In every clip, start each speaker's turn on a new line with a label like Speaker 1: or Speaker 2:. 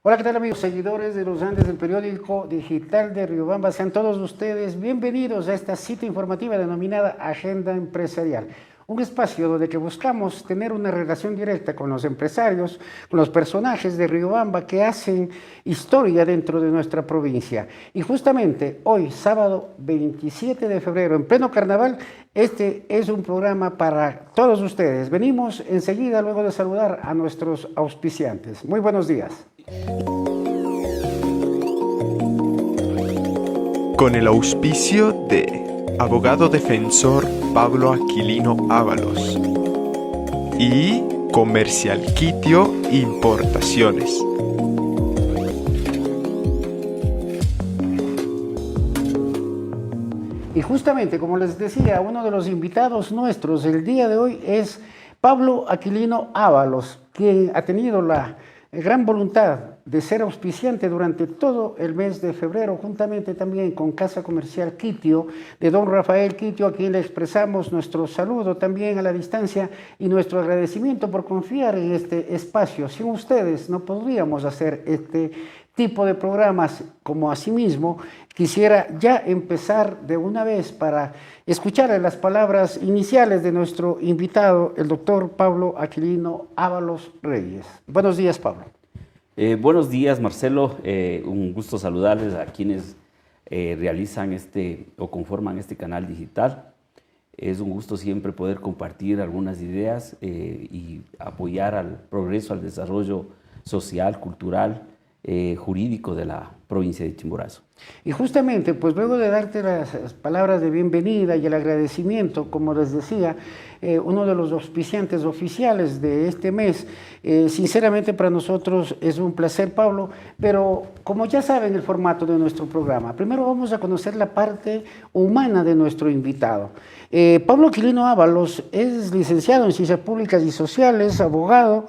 Speaker 1: Hola, ¿qué tal amigos seguidores de los Andes del periódico digital de Riobamba? Sean todos ustedes bienvenidos a esta cita informativa denominada Agenda Empresarial. Un espacio donde que buscamos tener una relación directa con los empresarios, con los personajes de Riobamba que hacen historia dentro de nuestra provincia. Y justamente hoy, sábado 27 de febrero, en pleno carnaval, este es un programa para todos ustedes. Venimos enseguida luego de saludar a nuestros auspiciantes. Muy buenos días.
Speaker 2: Con el auspicio de Abogado Defensor Pablo Aquilino Ábalos y Comercial Quitio Importaciones.
Speaker 1: Y justamente, como les decía, uno de los invitados nuestros el día de hoy es Pablo Aquilino Ábalos, quien ha tenido la gran voluntad de ser auspiciante durante todo el mes de febrero, juntamente también con Casa Comercial Quitio, de don Rafael Quitio, a quien le expresamos nuestro saludo también a la distancia y nuestro agradecimiento por confiar en este espacio. Sin ustedes no podríamos hacer este tipo de programas. Como asimismo quisiera ya empezar de una vez para escuchar las palabras iniciales de nuestro invitado, el doctor Pablo Aquilino Ábalos Reyes. Buenos días, Pablo.
Speaker 3: Buenos días, Marcelo. Un gusto saludarles a quienes realizan o conforman este canal digital. Es un gusto siempre poder compartir algunas ideas y apoyar al progreso, al desarrollo social, cultural, jurídico de la provincia de Chimborazo.
Speaker 1: Y justamente, pues luego de darte las palabras de bienvenida y el agradecimiento, como les decía, uno de los auspiciantes oficiales de este mes, sinceramente para nosotros es un placer, Pablo, pero como ya saben el formato de nuestro programa, primero vamos a conocer la parte humana de nuestro invitado. Pablo Aquilino Ábalos es licenciado en Ciencias Públicas y Sociales, abogado,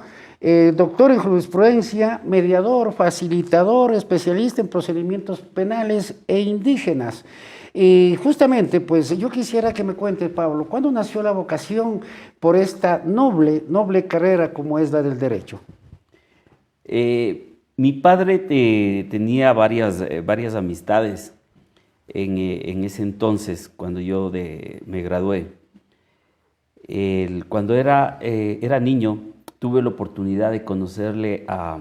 Speaker 1: doctor en jurisprudencia, mediador, facilitador, especialista en procedimientos penales e indígenas. Y justamente, pues yo quisiera que me cuente, Pablo, ¿cuándo nació la vocación por esta noble carrera como es la del derecho?
Speaker 3: Mi padre tenía varias amistades en ese entonces, cuando yo me gradué. Cuando era niño, tuve la oportunidad de conocerle a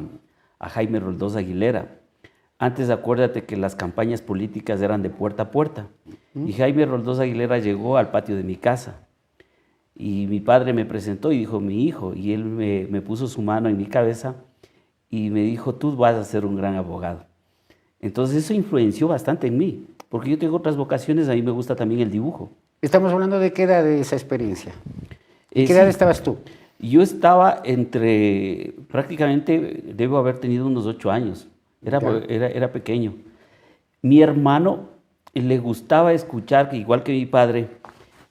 Speaker 3: Jaime Roldós Aguilera. Antes acuérdate que las campañas políticas eran de puerta a puerta. Y Jaime Roldós Aguilera llegó al patio de mi casa. Y mi padre me presentó y dijo, mi hijo. Y él me puso su mano en mi cabeza y me dijo, tú vas a ser un gran abogado. Entonces eso influenció bastante en mí, porque yo tengo otras vocaciones, a mí me gusta también el dibujo.
Speaker 1: Estamos hablando de qué edad de esa experiencia. ¿En qué edad estabas tú?
Speaker 3: Yo estaba prácticamente debo haber tenido unos 8 años, era pequeño. Mi hermano le gustaba escuchar, igual que mi padre,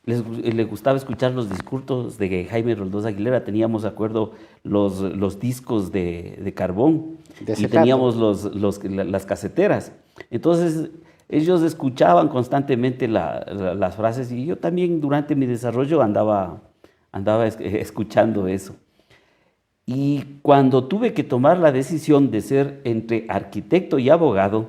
Speaker 3: le gustaba escuchar los discursos de Jaime Roldós Aguilera. Teníamos, acuerdo, los discos de carbón y teníamos las caseteras. Entonces ellos escuchaban constantemente las frases y yo también durante mi desarrollo andaba escuchando eso. Y cuando tuve que tomar la decisión de ser entre arquitecto y abogado,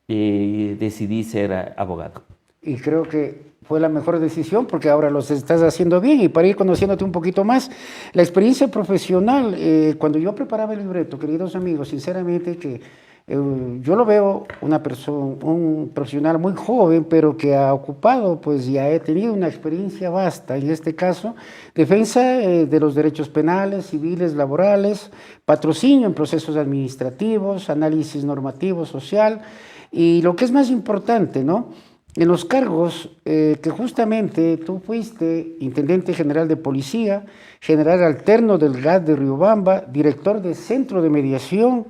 Speaker 3: decidí ser abogado.
Speaker 1: Y creo que fue la mejor decisión porque ahora los estás haciendo bien. Y para ir conociéndote un poquito más, la experiencia profesional, cuando yo preparaba el libreto, queridos amigos, sinceramente que yo lo veo un profesional muy joven, pero que ha ocupado, pues ya he tenido una experiencia vasta, en este caso, defensa de los derechos penales, civiles, laborales, patrocinio en procesos administrativos, análisis normativo, social, y lo que es más importante, ¿no? En los cargos que justamente tú fuiste intendente general de policía, general alterno del GAT de Riobamba, director del Centro de Mediación,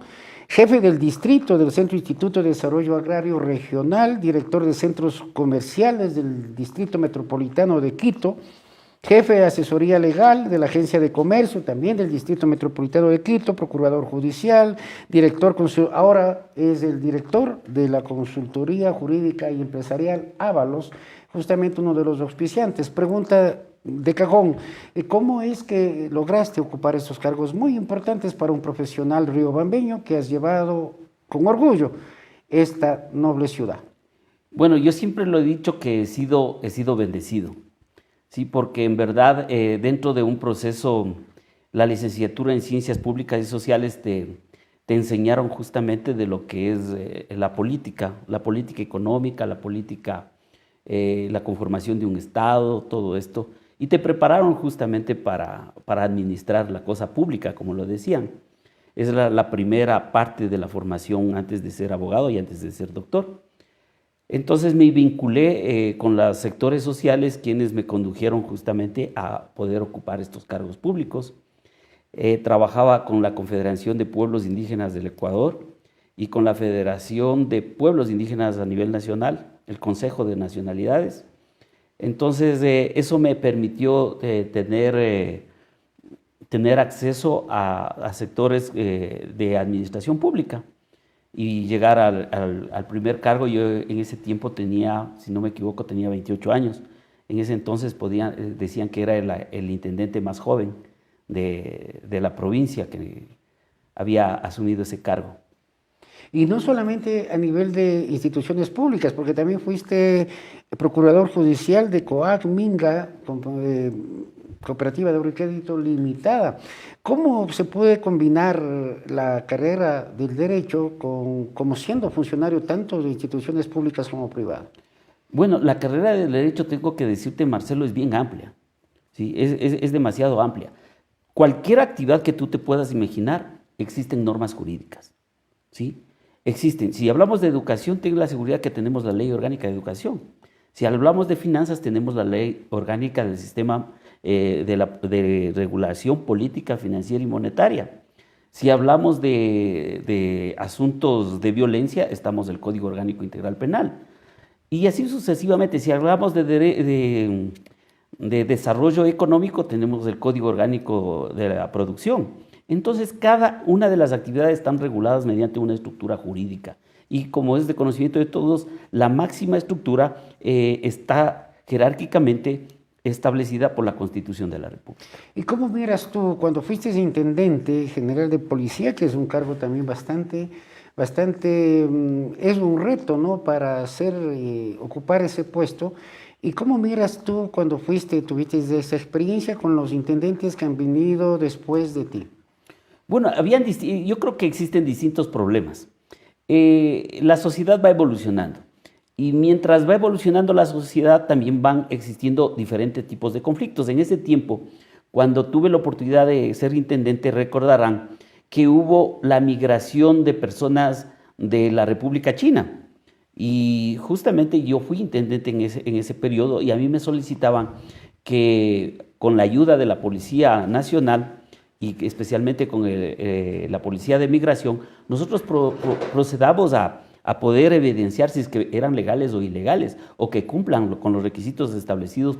Speaker 1: jefe del distrito del Centro Instituto de Desarrollo Agrario Regional, director de centros comerciales del Distrito Metropolitano de Quito, jefe de asesoría legal de la Agencia de Comercio, también del Distrito Metropolitano de Quito, procurador judicial, ahora es el director de la Consultoría Jurídica y Empresarial Ábalos, justamente uno de los auspiciantes. Pregunta de cajón. ¿Cómo es que lograste ocupar estos cargos muy importantes para un profesional riobambeño que has llevado con orgullo esta noble ciudad?
Speaker 3: Bueno, yo siempre lo he dicho que he sido bendecido, ¿sí? Porque en verdad dentro de un proceso, la licenciatura en Ciencias Públicas y Sociales te enseñaron justamente de lo que es la política económica, la política, la conformación de un Estado, todo esto, y te prepararon justamente para administrar la cosa pública, como lo decían. Es la primera parte de la formación antes de ser abogado y antes de ser doctor. Entonces me vinculé con los sectores sociales, quienes me condujeron justamente a poder ocupar estos cargos públicos. Trabajaba con la Confederación de Pueblos Indígenas del Ecuador y con la Federación de Pueblos Indígenas a nivel nacional, el Consejo de Nacionalidades. Entonces eso me permitió tener acceso a sectores de administración pública y llegar al primer cargo. Yo en ese tiempo tenía, si no me equivoco, tenía 28 años. En ese entonces decían que era el intendente más joven de la provincia que había asumido ese cargo.
Speaker 1: Y no solamente a nivel de instituciones públicas, porque también fuiste procurador judicial de COAC Minga, Cooperativa de Ahorro y Crédito Limitada. ¿Cómo se puede combinar la carrera del derecho como siendo funcionario tanto de instituciones públicas como privadas?
Speaker 3: Bueno, la carrera del derecho, tengo que decirte, Marcelo, es bien amplia, ¿sí? Es demasiado amplia. Cualquier actividad que tú te puedas imaginar, existen normas jurídicas, ¿sí? Existen. Si hablamos de educación, ten la seguridad que tenemos la Ley Orgánica de Educación. Si hablamos de finanzas, tenemos la Ley Orgánica del Sistema de Regulación Política, Financiera y Monetaria. Si hablamos de asuntos de violencia, estamos del Código Orgánico Integral Penal. Y así sucesivamente. Si hablamos de desarrollo económico, tenemos el Código Orgánico de la Producción. Entonces, cada una de las actividades están reguladas mediante una estructura jurídica. Y como es de conocimiento de todos, la máxima estructura está jerárquicamente establecida por la Constitución de la República.
Speaker 1: ¿Y cómo miras tú cuando fuiste intendente general de policía, que es un cargo también bastante, es un reto, ¿no?, para ocupar ese puesto? ¿Y cómo miras tú cuando tuviste esa experiencia con los intendentes que han venido después de ti?
Speaker 3: Bueno, yo creo que existen distintos problemas. La sociedad va evolucionando y mientras va evolucionando la sociedad también van existiendo diferentes tipos de conflictos. En ese tiempo, cuando tuve la oportunidad de ser intendente, recordarán que hubo la migración de personas de la República China. Y justamente yo fui intendente en ese periodo y a mí me solicitaban que con la ayuda de la Policía Nacional y especialmente con la Policía de Migración, nosotros procedamos a poder evidenciar si es que eran legales o ilegales o que cumplan con los requisitos establecidos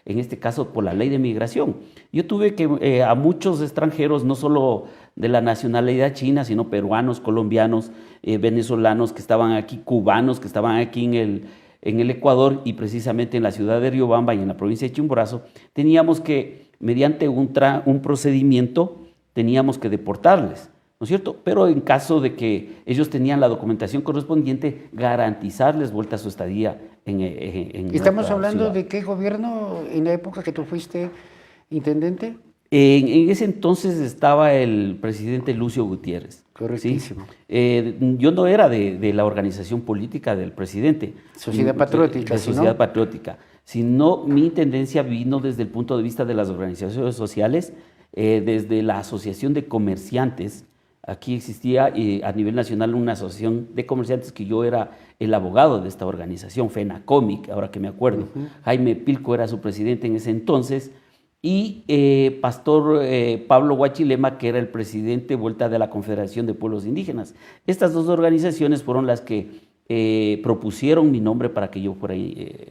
Speaker 3: en este caso por la Ley de Migración. Yo tuve que a muchos extranjeros, no solo de la nacionalidad china, sino peruanos, colombianos, venezolanos que estaban aquí, cubanos que estaban aquí en el Ecuador y precisamente en la ciudad de Riobamba y en la provincia de Chimborazo, teníamos que, mediante un procedimiento, teníamos que deportarles, ¿no es cierto? Pero en caso de que ellos tenían la documentación correspondiente, garantizarles vuelta a su estadía en
Speaker 1: ¿Estamos hablando
Speaker 3: ciudad.
Speaker 1: de qué gobierno en la época que tú fuiste intendente?
Speaker 3: En ese entonces estaba el presidente Lucio Gutiérrez.
Speaker 1: Correctísimo.
Speaker 3: ¿Sí? Yo no era de la organización política del presidente.
Speaker 1: Sociedad Patriótica.
Speaker 3: De Sociedad Patriótica. Sino mi intendencia vino desde el punto de vista de las organizaciones sociales, desde la Asociación de Comerciantes. Aquí existía a nivel nacional una asociación de comerciantes que yo era el abogado de esta organización, FENACOMIC, ahora que me acuerdo. Jaime Pilco era su presidente en ese entonces. Y Pastor Pablo Huachilema, que era el presidente vuelta de la Confederación de Pueblos Indígenas. Estas dos organizaciones fueron las que propusieron mi nombre para que yo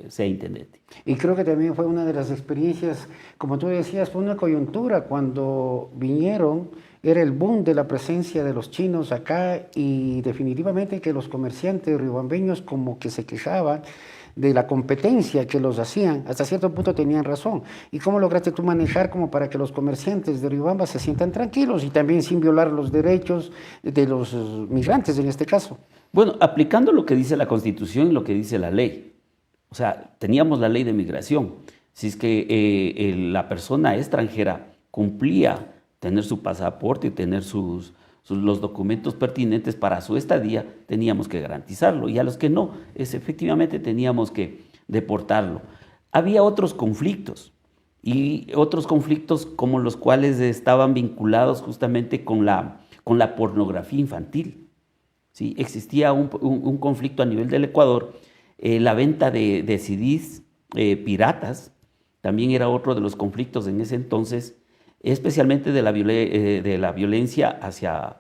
Speaker 3: sea intendente.
Speaker 1: Y creo que también fue una de las experiencias, como tú decías, fue una coyuntura cuando vinieron, era el boom de la presencia de los chinos acá y definitivamente que los comerciantes riobambeños como que se quejaban de la competencia que los hacían, hasta cierto punto tenían razón. ¿Y cómo lograste tú manejar como para que los comerciantes de Riobamba se sientan tranquilos y también sin violar los derechos de los migrantes en este caso?
Speaker 3: Bueno, aplicando lo que dice la Constitución y lo que dice la ley. O sea, teníamos la ley de migración. Si es que la persona extranjera cumplía tener su pasaporte y tener los documentos pertinentes para su estadía, teníamos que garantizarlo. Y a los que no, efectivamente teníamos que deportarlo. Había otros conflictos, y otros conflictos como los cuales estaban vinculados justamente con la pornografía infantil. ¿Sí? Existía un conflicto a nivel del Ecuador, la venta de CDs piratas también era otro de los conflictos en ese entonces, especialmente de la violencia hacia,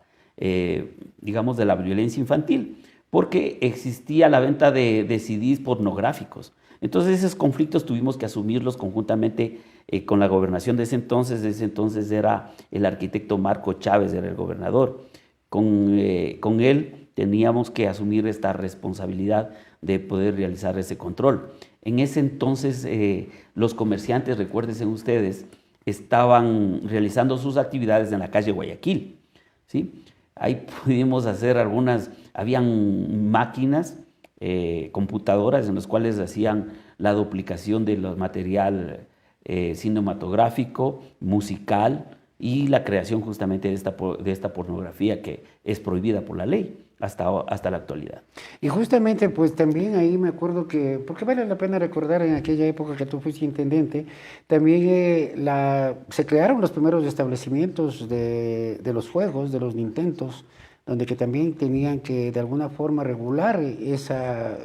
Speaker 3: digamos, de la violencia infantil, porque existía la venta de CDs pornográficos. Entonces esos conflictos tuvimos que asumirlos conjuntamente con la gobernación de ese entonces era el arquitecto Marco Chávez, era el gobernador. Con él teníamos que asumir esta responsabilidad de poder realizar ese control. En ese entonces los comerciantes, recuérdense ustedes, estaban realizando sus actividades en la calle Guayaquil, ¿sí? Ahí pudimos hacer habían máquinas, computadoras en las cuales hacían la duplicación de los material cinematográfico, musical y la creación justamente de esta pornografía que es prohibida por la ley hasta la actualidad.
Speaker 1: Y justamente pues también ahí me acuerdo que, porque vale la pena recordar en aquella época que tú fuiste intendente, también se crearon los primeros establecimientos de los juegos, de los Nintendos, donde que también tenían que de alguna forma regular esa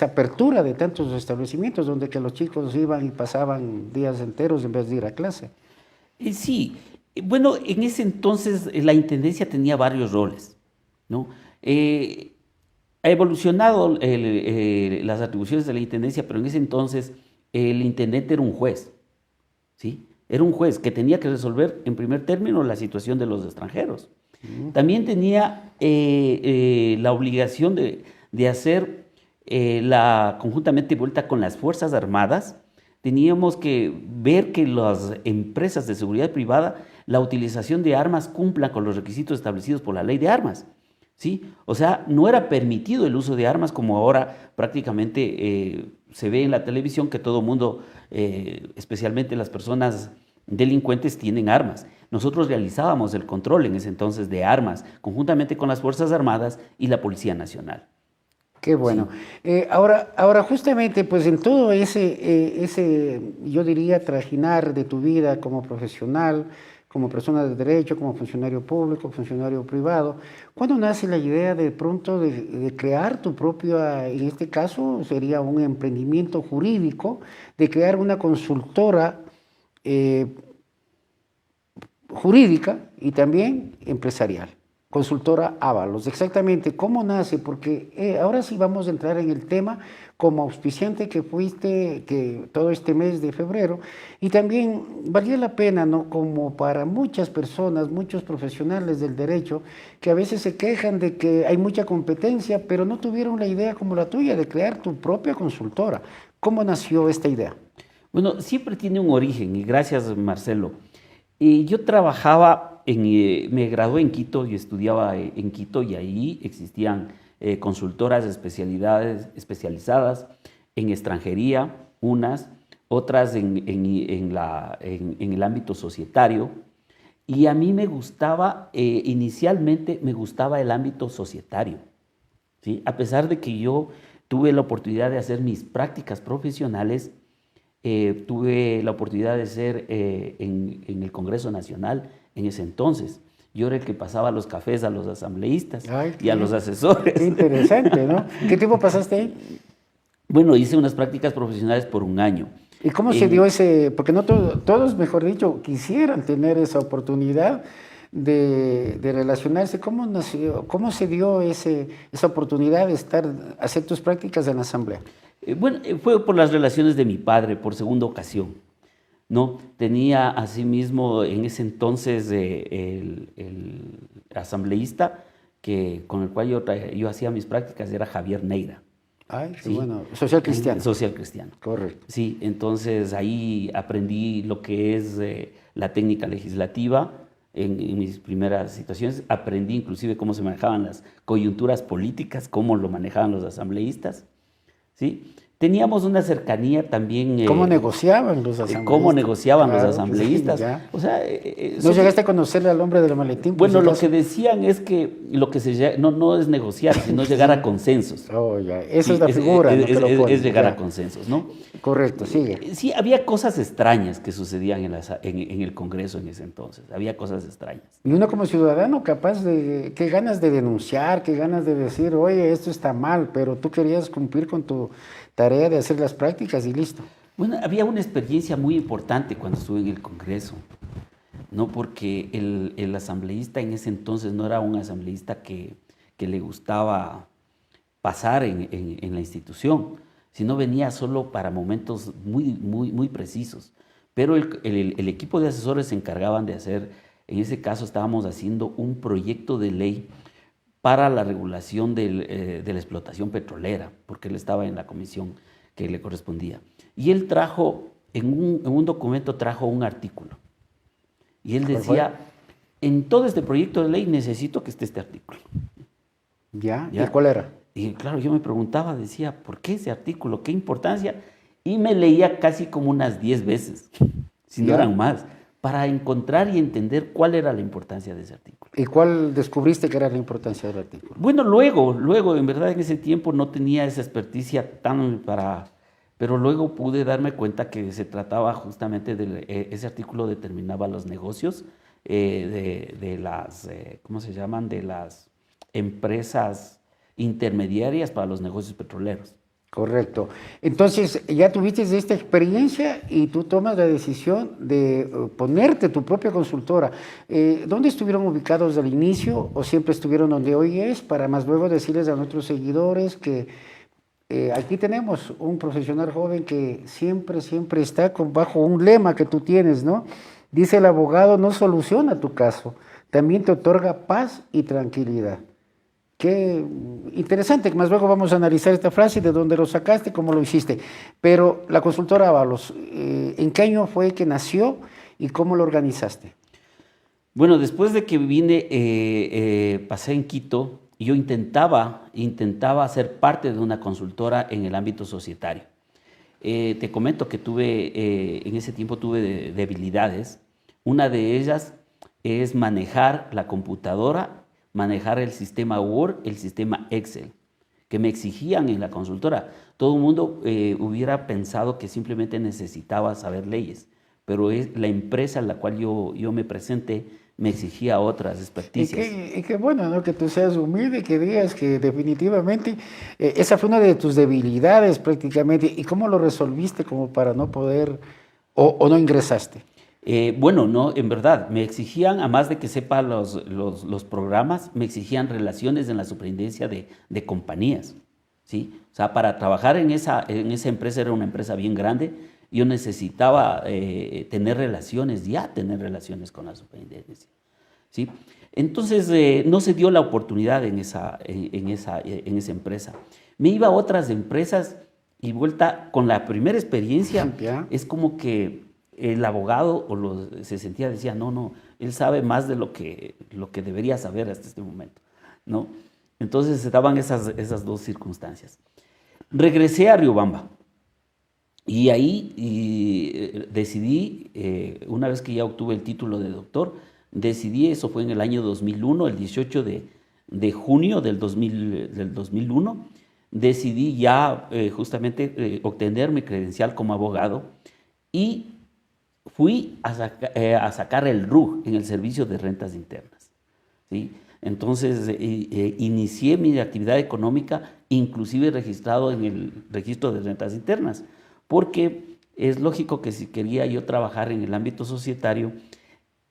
Speaker 1: apertura de tantos establecimientos, donde que los chicos iban y pasaban días enteros en vez de ir a clase.
Speaker 3: Sí, bueno, en ese entonces la intendencia tenía varios roles, ¿no? Ha evolucionado las atribuciones de la intendencia, pero en ese entonces el intendente era un juez, ¿sí? Era un juez que tenía que resolver en primer término la situación de los extranjeros. También tenía la obligación de hacer conjuntamente vuelta con las Fuerzas Armadas. Teníamos que ver que las empresas de seguridad privada, la utilización de armas cumpla con los requisitos establecidos por la ley de armas, ¿sí? O sea, no era permitido el uso de armas como ahora prácticamente se ve en la televisión, que todo mundo, especialmente las personas delincuentes, tienen armas. Nosotros realizábamos el control en ese entonces de armas, conjuntamente con las Fuerzas Armadas y la Policía Nacional.
Speaker 1: Qué bueno. Sí. Ahora justamente, pues en todo ese, yo diría, trajinar de tu vida como profesional, como persona de derecho, como funcionario público, funcionario privado, ¿cuándo nace la idea de pronto de crear tu propia, en este caso sería un emprendimiento jurídico, de crear una consultora jurídica y también empresarial? Consultora Ábalos, exactamente, ¿cómo nace? Porque ahora sí vamos a entrar en el tema como auspiciante que fuiste todo este mes de febrero, y también valía la pena, ¿no? Como para muchas personas, muchos profesionales del derecho, que a veces se quejan de que hay mucha competencia, pero no tuvieron la idea como la tuya de crear tu propia consultora. ¿Cómo nació esta idea?
Speaker 3: Bueno, siempre tiene un origen, y gracias, Marcelo. Yo trabajaba me gradué en Quito y estudiaba en Quito, y ahí existían consultoras especializadas en extranjería, otras en el ámbito societario. Y a mí me gustaba, inicialmente me gustaba el ámbito societario, ¿sí? A pesar de que yo tuve la oportunidad de hacer mis prácticas profesionales, tuve la oportunidad de ser en el Congreso Nacional en ese entonces. Yo era el que pasaba los cafés a los asambleístas y a los asesores.
Speaker 1: Qué interesante, ¿no? ¿Qué tiempo pasaste ahí?
Speaker 3: Bueno, hice unas prácticas profesionales por un año.
Speaker 1: ¿Y cómo se dio porque no todos, mejor dicho, quisieran tener esa oportunidad de relacionarse? ¿Cómo nació, cómo se dio esa oportunidad de hacer tus prácticas en la asamblea?
Speaker 3: Bueno, fue por las relaciones de mi padre, por segunda ocasión, ¿no? Tenía asimismo en ese entonces el asambleísta con el cual yo hacía mis prácticas, era Javier Neira.
Speaker 1: Ay, qué
Speaker 3: Sí.
Speaker 1: bueno. Social cristiano.
Speaker 3: Social cristiano.
Speaker 1: Correcto.
Speaker 3: Sí, entonces ahí aprendí lo que es la técnica legislativa en mis primeras situaciones. Aprendí inclusive cómo se manejaban las coyunturas políticas, cómo lo manejaban los asambleístas. ¿Sí? Teníamos una cercanía también.
Speaker 1: ¿Cómo negociaban los asambleístas?
Speaker 3: ¿Cómo negociaban los
Speaker 1: Claro que sí,
Speaker 3: asambleístas?
Speaker 1: ya.
Speaker 3: O sea,
Speaker 1: ¿No llegaste a conocerle al hombre del maletín? por
Speaker 3: bueno,
Speaker 1: si
Speaker 3: lo
Speaker 1: acaso?
Speaker 3: que decían es que lo que no es negociar, sino llegar a consensos.
Speaker 1: Oh, ya. Esa
Speaker 3: Sí,
Speaker 1: es la figura. ¿no? que lo ponen,
Speaker 3: es llegar
Speaker 1: ya.
Speaker 3: a consensos, ¿no?
Speaker 1: Correcto, sigue.
Speaker 3: Sí, había cosas extrañas que sucedían en el Congreso en ese entonces. Había cosas extrañas.
Speaker 1: Y uno como ciudadano capaz de, qué ganas de denunciar, qué ganas de decir, oye, esto está mal, pero tú querías cumplir con tu tarea de hacer las prácticas y listo.
Speaker 3: Bueno, había una experiencia muy importante cuando estuve en el Congreso, ¿no? Porque el asambleísta en ese entonces no era un asambleísta que le gustaba pasar en la institución, sino venía solo para momentos muy precisos. Pero el equipo de asesores se encargaban de hacer, en ese caso estábamos haciendo un proyecto de ley para la regulación de la explotación petrolera, porque él estaba en la comisión que le correspondía. Y él trajo, en un documento trajo un artículo. Y él decía, en todo este proyecto de ley necesito que esté este artículo.
Speaker 1: ¿Ya?
Speaker 3: Ya.
Speaker 1: ¿Y cuál era?
Speaker 3: Y claro, yo me preguntaba, decía, ¿por qué ese artículo? ¿Qué importancia? Y me leía casi como unas 10 veces, si no
Speaker 1: Ya.
Speaker 3: eran más, para encontrar y entender cuál era la importancia de ese artículo.
Speaker 1: ¿Y cuál descubriste que era la importancia del artículo?
Speaker 3: Bueno, luego, en verdad en ese tiempo no tenía esa experticia tan para... Pero luego pude darme cuenta que se trataba justamente de ese artículo determinaba los negocios de las, ¿cómo se llaman? De las empresas intermediarias para los negocios petroleros.
Speaker 1: Correcto. Entonces, ya tuviste esta experiencia y tú tomas la decisión de ponerte tu propia consultora. ¿Dónde estuvieron ubicados al inicio o siempre estuvieron donde hoy es? Para más luego decirles a nuestros seguidores que aquí tenemos un profesional joven que siempre está bajo un lema que tú tienes, ¿no? Dice el abogado, no soluciona tu caso, también te otorga paz y tranquilidad. Qué interesante, que más luego vamos a analizar esta frase, de dónde lo sacaste, cómo lo hiciste. Pero la consultora Ábalos, ¿en qué año fue que nació y cómo lo organizaste?
Speaker 3: Bueno, después de que vine, pasé en Quito, yo intentaba ser parte de una consultora en el ámbito societario. Te comento que en ese tiempo tuve debilidades. Una de ellas es manejar la computadora, manejar el sistema Word, el sistema Excel, que me exigían en la consultora. Todo el mundo hubiera pensado que simplemente necesitaba saber leyes, pero la empresa en la cual yo me presenté me exigía otras experticias.
Speaker 1: Y qué bueno, ¿no? Que tú seas humilde, que digas que definitivamente esa fue una de tus debilidades prácticamente. ¿Y cómo lo resolviste como para no poder o no ingresaste?
Speaker 3: Bueno, no, en verdad, me exigían, además de que sepa los programas, me exigían relaciones en la superintendencia de compañías, ¿sí? O sea, para trabajar en esa empresa, era una empresa bien grande, yo necesitaba tener relaciones con la superintendencia, ¿sí? Entonces, no se dio la oportunidad en esa empresa. Me iba a otras empresas y vuelta con la primera experiencia,
Speaker 1: Ya.
Speaker 3: es como que el abogado se sentía, decía, no, él sabe más de lo que debería saber hasta este momento, ¿no? Entonces se daban esas dos circunstancias. Regresé a Riobamba y ahí decidí, una vez que ya obtuve el título de doctor, decidí, eso fue en el año 2001, el 18 de junio del 2001, decidí ya justamente obtener mi credencial como abogado y fui a sacar el RUG en el Servicio de Rentas Internas, ¿sí? Entonces inicié mi actividad económica, inclusive registrado en el Registro de Rentas Internas, porque es lógico que si quería yo trabajar en el ámbito societario,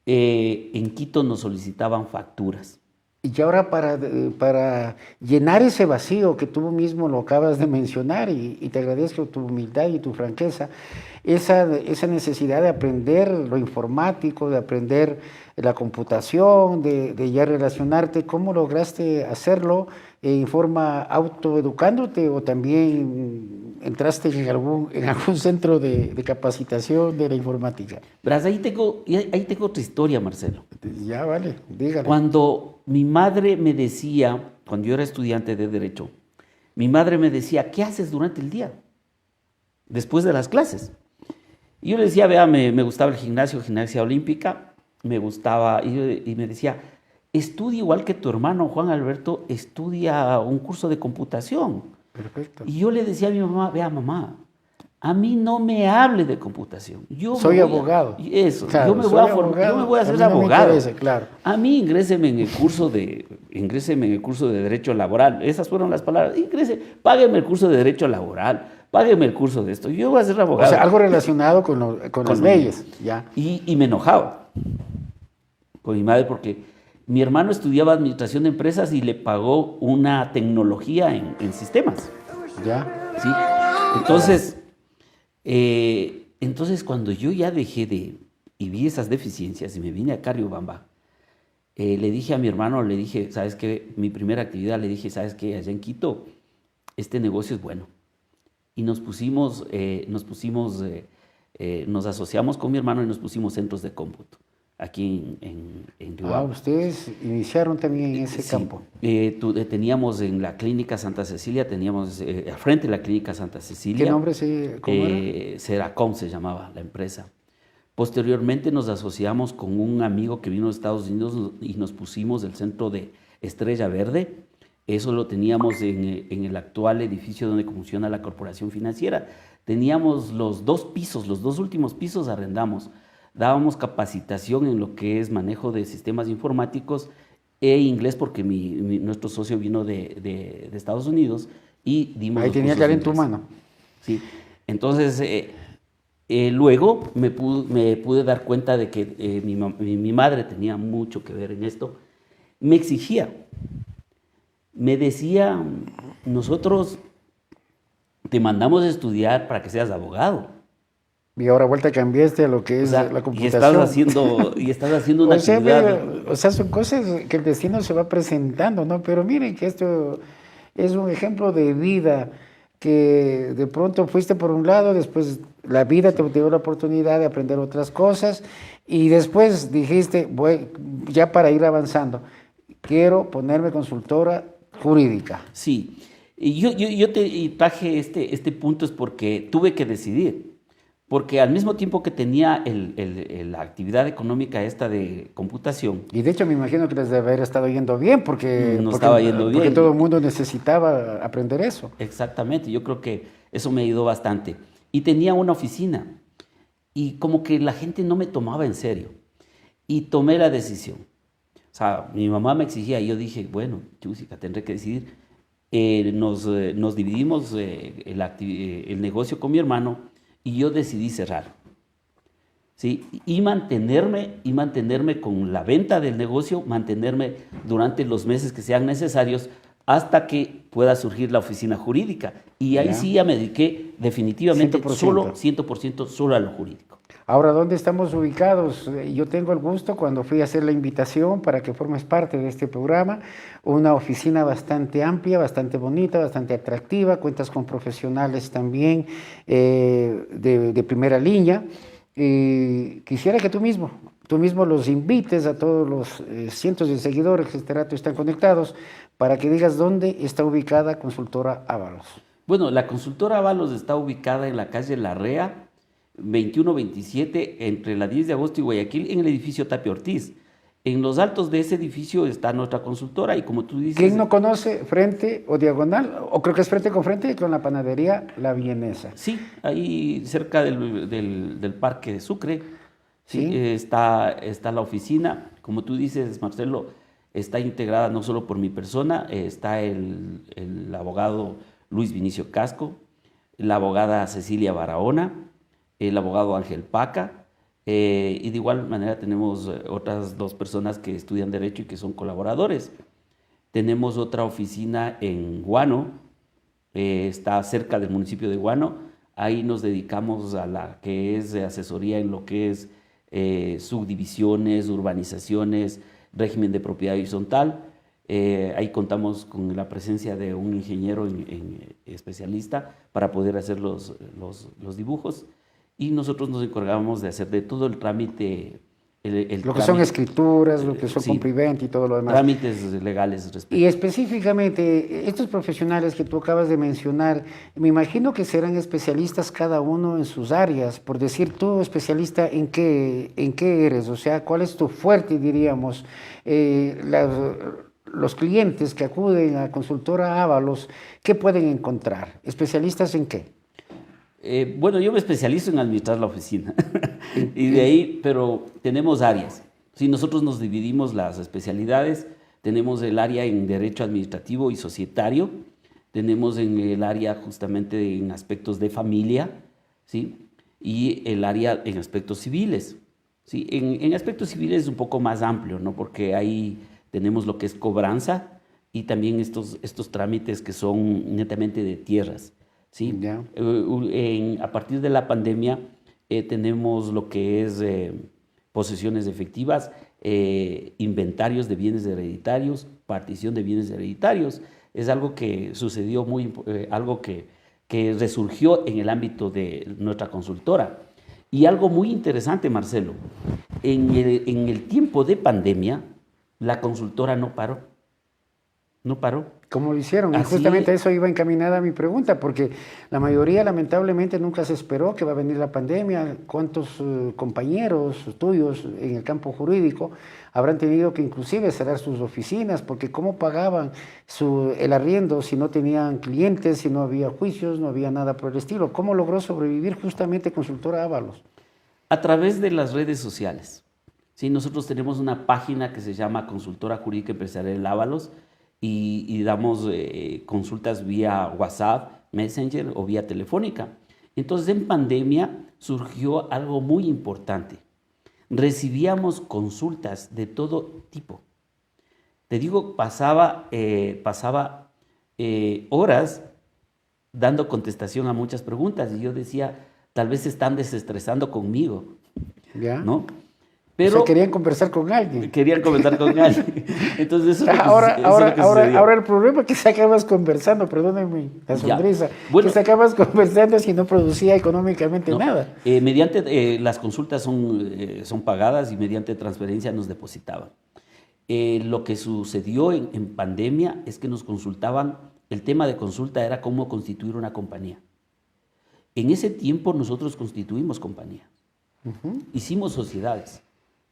Speaker 3: en Quito nos solicitaban facturas.
Speaker 1: Y ahora para llenar ese vacío que tú mismo lo acabas de mencionar, y te agradezco tu humildad y tu franqueza, esa necesidad de aprender lo informático, de aprender la computación, de ya relacionarte, ¿cómo lograste hacerlo en forma autoeducándote o también entraste en algún centro de capacitación de la informática?
Speaker 3: Verás, ahí tengo otra historia, Marcelo.
Speaker 1: Ya, vale, dígale.
Speaker 3: Cuando mi madre me decía, cuando yo era estudiante de Derecho, mi madre me decía, ¿qué haces durante el día? Después de las clases. Y yo le decía, vea, me gustaba el gimnasio, gimnasia olímpica, me gustaba, y me decía, estudia igual que tu hermano Juan Alberto, estudia un curso de computación.
Speaker 1: Perfecto.
Speaker 3: Y yo le decía a mi mamá, vea mamá, a mí no me hable de computación. Yo
Speaker 1: soy abogado.
Speaker 3: Eso,
Speaker 1: claro,
Speaker 3: yo me voy a formar, yo me voy a hacer
Speaker 1: mí no me
Speaker 3: abogado.
Speaker 1: interesa, claro.
Speaker 3: A mí ingréseme en el curso de Derecho Laboral. Esas fueron las palabras. Págueme el curso de Derecho Laboral, págueme el curso de esto. Yo voy a ser abogado.
Speaker 1: O sea, algo relacionado con las leyes, ya.
Speaker 3: Y me enojaba con mi madre porque mi hermano estudiaba administración de empresas y le pagó una tecnología en sistemas.
Speaker 1: Ya.
Speaker 3: ¿Sí? Entonces, cuando yo ya y vi esas deficiencias y me vine a Cariobamba, le dije a mi hermano, ¿sabes qué? Mi primera actividad, le dije, ¿sabes qué? Allá en Quito, este negocio es bueno. Y nos asociamos con mi hermano y nos pusimos centros de cómputo aquí en Riobamba.
Speaker 1: Ustedes iniciaron también en ese campo.
Speaker 3: Teníamos en la Clínica Santa Cecilia, teníamos al frente de la Clínica Santa Cecilia.
Speaker 1: ¿Qué nombre era?
Speaker 3: Seracom se llamaba la empresa. Posteriormente nos asociamos con un amigo que vino de Estados Unidos y nos pusimos el centro de Estrella Verde. Eso lo teníamos en el actual edificio donde funciona la corporación financiera. Teníamos los dos últimos pisos arrendamos. Dábamos capacitación en lo que es manejo de sistemas informáticos e inglés porque nuestro socio vino de Estados Unidos y dimos.
Speaker 1: Ahí tenía talento humano.
Speaker 3: Sí. Entonces, luego me pude dar cuenta de que mi madre tenía mucho que ver en esto. Me exigía. Me decía, nosotros te mandamos a estudiar para que seas abogado.
Speaker 1: Y ahora vuelta cambiaste a lo que es la computación.
Speaker 3: Y estás haciendo una actividad.
Speaker 1: O sea, son cosas que el destino se va presentando, ¿no? Pero miren que esto es un ejemplo de vida, que de pronto fuiste por un lado, después la vida te dio la oportunidad de aprender otras cosas y después dijiste, ya para ir avanzando, quiero ponerme consultora jurídica.
Speaker 3: Sí, y yo te traje este punto es porque tuve que decidir. Porque al mismo tiempo que tenía la actividad económica esta de computación.
Speaker 1: Y de hecho me imagino que les debe haber estado yendo bien, porque
Speaker 3: estaba yendo bien.
Speaker 1: Porque todo el mundo necesitaba aprender eso.
Speaker 3: Exactamente, yo creo que eso me ayudó bastante. Y tenía una oficina. Y como que la gente no me tomaba en serio. Y tomé la decisión. O sea, mi mamá me exigía y yo dije, bueno, Chúsica, tendré que decidir. Nos dividimos el negocio con mi hermano. Y yo decidí cerrar, ¿sí? Y mantenerme con la venta del negocio, mantenerme durante los meses que sean necesarios hasta que pueda surgir la oficina jurídica. Y ahí sí ya me dediqué definitivamente 100% solo a lo jurídico.
Speaker 1: Ahora, ¿dónde estamos ubicados? Yo tengo el gusto, cuando fui a hacer la invitación para que formes parte de este programa, una oficina bastante amplia, bastante bonita, bastante atractiva, cuentas con profesionales también de primera línea. Quisiera que tú mismo los invites a todos los cientos de seguidores que este rato están conectados para que digas dónde está ubicada Consultora Ábalos.
Speaker 3: Bueno, la Consultora Ábalos está ubicada en la calle Larrea, 2127, entre la 10 de agosto y Guayaquil, en el edificio Tapia Ortiz. En los altos de ese edificio está nuestra consultora y como tú dices...
Speaker 1: ¿Quién no conoce frente o diagonal? O creo que es frente con la panadería La Vienesa.
Speaker 3: Sí, ahí cerca del Parque de Sucre.
Speaker 1: ¿Sí?
Speaker 3: Está la oficina. Como tú dices, Marcelo, está integrada no solo por mi persona, está el abogado Luis Vinicio Casco, la abogada Cecilia Barahona, el abogado Ángel Paca, y de igual manera tenemos otras dos personas que estudian Derecho y que son colaboradores. Tenemos otra oficina en Guano, está cerca del municipio de Guano. Ahí nos dedicamos a la que es asesoría en lo que es subdivisiones, urbanizaciones, régimen de propiedad horizontal. Ahí contamos con la presencia de un ingeniero especialista para poder hacer los dibujos, y nosotros nos encargábamos de hacer de todo el trámite.
Speaker 1: Lo que son escrituras, lo que son
Speaker 3: sí,
Speaker 1: compra-venta y todo lo demás.
Speaker 3: trámites legales respecto.
Speaker 1: Y específicamente, estos profesionales que tú acabas de mencionar, me imagino que serán especialistas cada uno en sus áreas. Por decir, tú especialista en qué eres, o sea, ¿cuál es tu fuerte, diríamos? Los clientes que acuden a Consultora Ábalos, ¿qué pueden encontrar? ¿Especialistas en qué?
Speaker 3: Bueno, yo me especializo en administrar la oficina y de ahí, pero tenemos áreas. Sí, nosotros nos dividimos las especialidades. Tenemos el área en Derecho Administrativo y Societario, tenemos en el área justamente en aspectos de familia, ¿sí? Y el área en aspectos civiles. ¿Sí? En aspectos civiles es un poco más amplio, ¿no? Porque ahí tenemos lo que es cobranza y también estos trámites que son netamente de tierras. ¿Sí?
Speaker 1: Ya.
Speaker 3: A partir de la pandemia tenemos lo que es posesiones efectivas, inventarios de bienes hereditarios, partición de bienes hereditarios. Es algo que sucedió algo que resurgió en el ámbito de nuestra consultora. Y algo muy interesante, Marcelo, en el tiempo de pandemia, la consultora no paró. No paró.
Speaker 1: ¿Cómo lo hicieron? Y
Speaker 3: Así,
Speaker 1: justamente eso iba encaminada a mi pregunta, porque la mayoría lamentablemente nunca se esperó que va a venir la pandemia. ¿Cuántos compañeros tuyos en el campo jurídico habrán tenido que inclusive cerrar sus oficinas? Porque ¿cómo pagaban el arriendo si no tenían clientes, si no había juicios, no había nada por el estilo? ¿Cómo logró sobrevivir justamente Consultora Ábalos?
Speaker 3: A través de las redes sociales. Sí, nosotros tenemos una página que se llama Consultora Jurídica Empresarial Ábalos, y damos consultas vía WhatsApp, Messenger o vía telefónica. Entonces, en pandemia surgió algo muy importante. Recibíamos consultas de todo tipo. Te digo, pasaba horas dando contestación a muchas preguntas y yo decía, tal vez se están desestresando conmigo,
Speaker 1: ¿Ya?
Speaker 3: ¿no?
Speaker 1: Pero, o sea, querían conversar con alguien.
Speaker 3: Querían conversar con alguien. Entonces, eso
Speaker 1: ahora el problema es que se acabas conversando, perdónenme la sonrisa, bueno, que se acabas conversando si no producía económicamente nada.
Speaker 3: Mediante las consultas son pagadas y mediante transferencia nos depositaban. Lo que sucedió en pandemia es que nos consultaban, el tema de consulta era cómo constituir una compañía. En ese tiempo nosotros constituimos compañía, hicimos sociedades.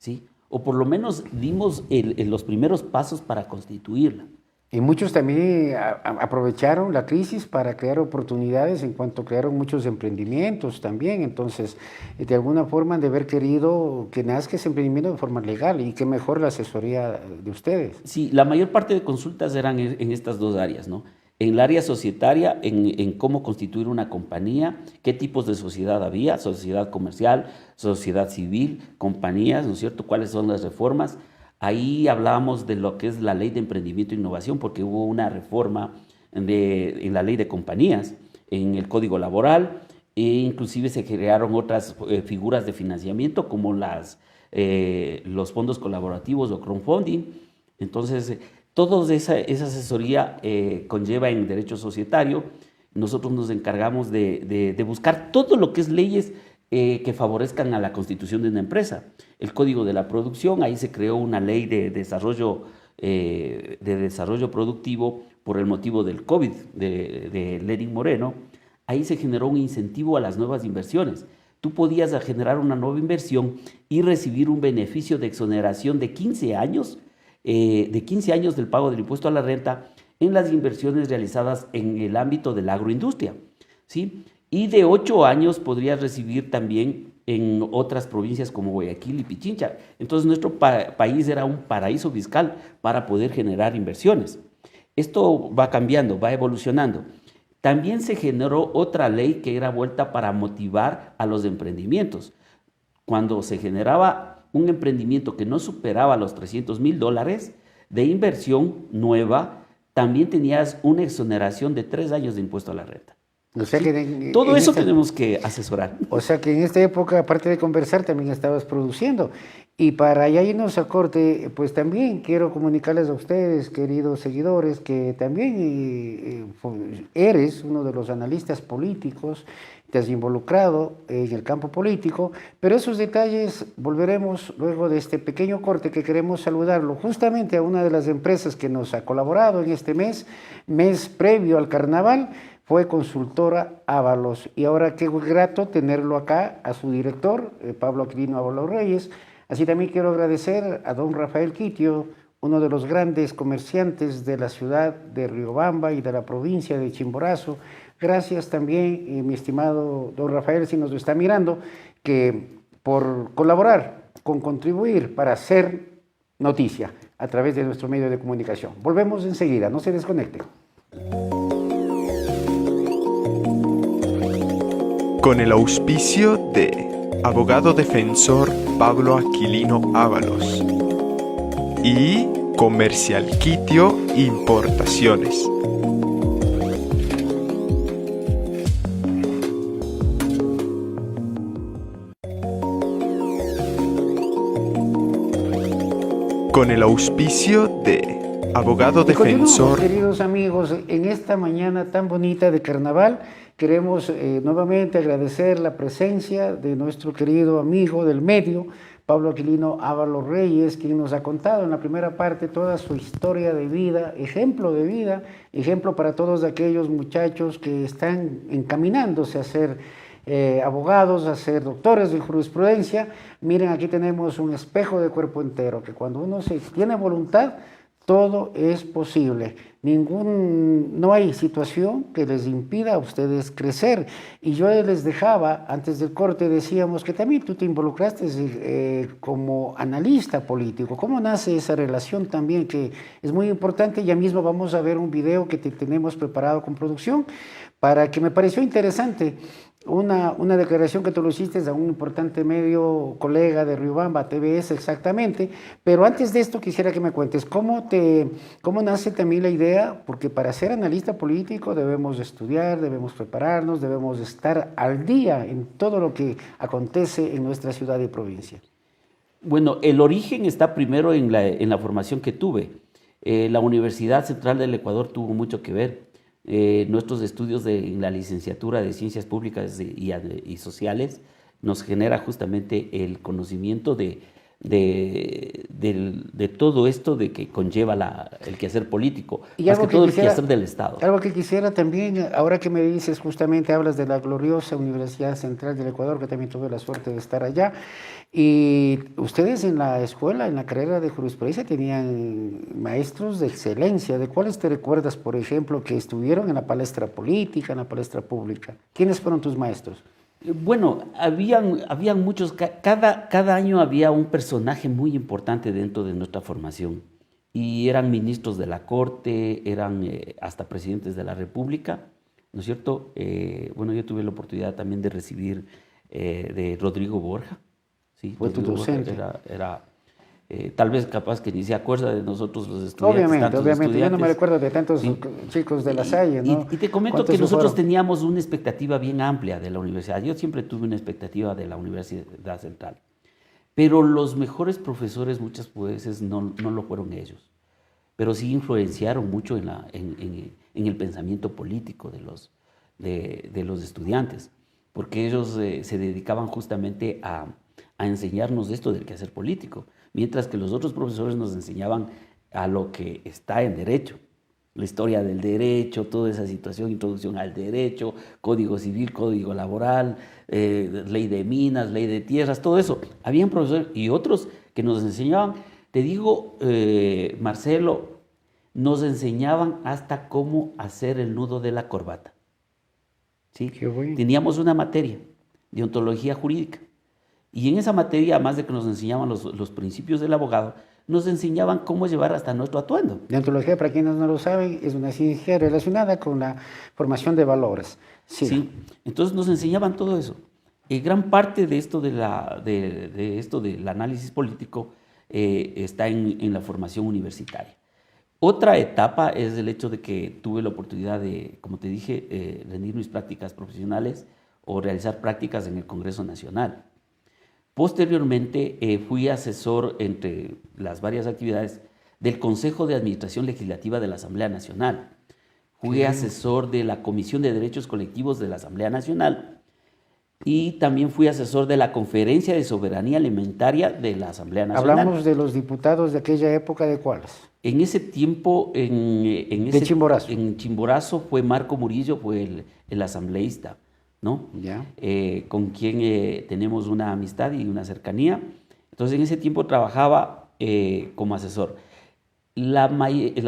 Speaker 3: ¿Sí? O por lo menos dimos los primeros pasos para constituirla.
Speaker 1: Y muchos también aprovecharon la crisis para crear oportunidades en cuanto crearon muchos emprendimientos también. Entonces, de alguna forma han de haber querido que nazca ese emprendimiento de forma legal y qué mejor la asesoría de ustedes.
Speaker 3: Sí, la mayor parte de consultas eran en estas dos áreas, ¿no? En el área societaria, en cómo constituir una compañía, qué tipos de sociedad había, sociedad comercial, sociedad civil, compañías, ¿no es cierto? ¿Cuáles son las reformas? Ahí hablábamos de lo que es la ley de emprendimiento e innovación, porque hubo una reforma en la ley de compañías, en el Código Laboral, e inclusive se crearon otras figuras de financiamiento como los fondos colaborativos o crowdfunding. Entonces, toda esa asesoría conlleva en derecho societario. Nosotros nos encargamos de buscar todo lo que es leyes que favorezcan a la constitución de una empresa. El Código de la Producción, ahí se creó una ley de desarrollo productivo por el motivo del COVID de Lenín Moreno. Ahí se generó un incentivo a las nuevas inversiones. Tú podías generar una nueva inversión y recibir un beneficio de exoneración de 15 años del pago del impuesto a la renta en las inversiones realizadas en el ámbito de la agroindustria, ¿sí? Y de 8 años podrías recibir también en otras provincias como Guayaquil y Pichincha. Entonces nuestro país era un paraíso fiscal para poder generar inversiones. Esto va cambiando, va evolucionando. También se generó otra ley que era vuelta para motivar a los emprendimientos. Cuando se generaba un emprendimiento que no superaba los $300,000 de inversión nueva, también tenías una exoneración de 3 años de impuesto a la renta.
Speaker 1: O sea que
Speaker 3: todo eso tenemos que asesorar.
Speaker 1: O sea que en esta época, aparte de conversar, también estabas produciendo. Y para ya irnos a corte, pues también quiero comunicarles a ustedes, queridos seguidores, que también eres uno de los analistas políticos, te has involucrado en el campo político, pero esos detalles volveremos luego de este pequeño corte que queremos saludarlo justamente a una de las empresas que nos ha colaborado en este mes previo al carnaval, fue Consultora Ábalos. Y ahora qué grato tenerlo acá, a su director, Pablo Aquilino Ábalos Reyes. Así también quiero agradecer a don Rafael Quitio, uno de los grandes comerciantes de la ciudad de Riobamba y de la provincia de Chimborazo. Gracias también, mi estimado don Rafael, si nos está mirando, que por colaborar, con contribuir para hacer noticia a través de nuestro medio de comunicación. Volvemos enseguida, no se desconecten.
Speaker 2: Con el auspicio de Abogado Defensor Pablo Aquilino Ábalos y Comercial Quitio Importaciones. Con el auspicio de Abogado Defensor.
Speaker 1: Queridos amigos, en esta mañana tan bonita de carnaval, queremos nuevamente agradecer la presencia de nuestro querido amigo del medio, Pablo Aquilino Ábalos Reyes, quien nos ha contado en la primera parte toda su historia de vida, ejemplo para todos aquellos muchachos que están encaminándose a ser abogados, a ser doctores de jurisprudencia. Miren, aquí tenemos un espejo de cuerpo entero, que cuando uno tiene voluntad, todo es posible. No hay situación que les impida a ustedes crecer. Y yo les dejaba, antes del corte decíamos que también tú te involucraste como analista político. ¿Cómo nace esa relación también? Que es muy importante. Ya mismo vamos a ver un video que te tenemos preparado con producción, para que me pareció interesante. Una declaración que tú lo hiciste a un importante medio colega de Riobamba, TVS exactamente, pero antes de esto quisiera que me cuentes cómo nace también la idea, porque para ser analista político debemos estudiar, debemos prepararnos, debemos estar al día en todo lo que acontece en nuestra ciudad y provincia.
Speaker 3: Bueno, el origen está primero en la formación que tuve. La Universidad Central del Ecuador tuvo mucho que ver. Nuestros estudios en la licenciatura de Ciencias Públicas y Sociales nos genera justamente el conocimiento de todo esto de que conlleva el quehacer político, y más que todo el quehacer del Estado.
Speaker 1: Algo que quisiera también, ahora que me dices, justamente hablas de la gloriosa Universidad Central del Ecuador, que también tuve la suerte de estar allá, y ustedes en la escuela, en la carrera de jurisprudencia, tenían maestros de excelencia. ¿De cuáles te recuerdas, por ejemplo, que estuvieron en la palestra política, en la palestra pública? ¿Quiénes fueron tus maestros?
Speaker 3: Bueno, habían muchos, cada año había un personaje muy importante dentro de nuestra formación, y eran ministros de la Corte, eran hasta presidentes de la República, ¿no es cierto? Bueno, yo tuve la oportunidad también de recibir de Rodrigo Borja. Sí,
Speaker 1: fue tu docente.
Speaker 3: Tal vez capaz que ni se acuerda de nosotros los estudiantes.
Speaker 1: Obviamente, yo no me recuerdo de tantos chicos de La Salle, ¿no?
Speaker 3: Y te comento que nosotros teníamos una expectativa bien amplia de la universidad. Yo siempre tuve una expectativa de la Universidad Central, pero los mejores profesores muchas veces no lo fueron ellos, pero sí influenciaron mucho en el pensamiento político de los estudiantes, porque ellos se dedicaban justamente a enseñarnos esto del quehacer político, mientras que los otros profesores nos enseñaban a lo que está en derecho, la historia del derecho, toda esa situación, introducción al derecho, código civil, código laboral, ley de minas, ley de tierras, todo eso. Habían profesores y otros que nos enseñaban, te digo, Marcelo, nos enseñaban hasta cómo hacer el nudo de la corbata. ¿Sí?
Speaker 1: Qué bueno.
Speaker 3: Teníamos una materia de ontología jurídica. Y en esa materia, además de que nos enseñaban los principios del abogado, nos enseñaban cómo llevar hasta nuestro atuendo.
Speaker 1: Deontología, para quienes no lo saben, es una ciencia relacionada con la formación de valores.
Speaker 3: Sí. Entonces nos enseñaban todo eso. Y gran parte de esto del análisis político está en la formación universitaria. Otra etapa es el hecho de que tuve la oportunidad de, como te dije, rendir mis prácticas profesionales o realizar prácticas en el Congreso Nacional. Posteriormente fui asesor, entre las varias actividades, del Consejo de Administración Legislativa de la Asamblea Nacional. Fui asesor de la Comisión de Derechos Colectivos de la Asamblea Nacional y también fui asesor de la Conferencia de Soberanía Alimentaria de la Asamblea Nacional.
Speaker 1: Hablamos de los diputados de aquella época, ¿de cuáles?
Speaker 3: En ese tiempo,
Speaker 1: De Chimborazo.
Speaker 3: en Chimborazo fue Marco Murillo, fue el asambleísta, ¿no?
Speaker 1: Ya.
Speaker 3: Con quien tenemos una amistad y una cercanía. Entonces, en ese tiempo trabajaba como asesor. Entre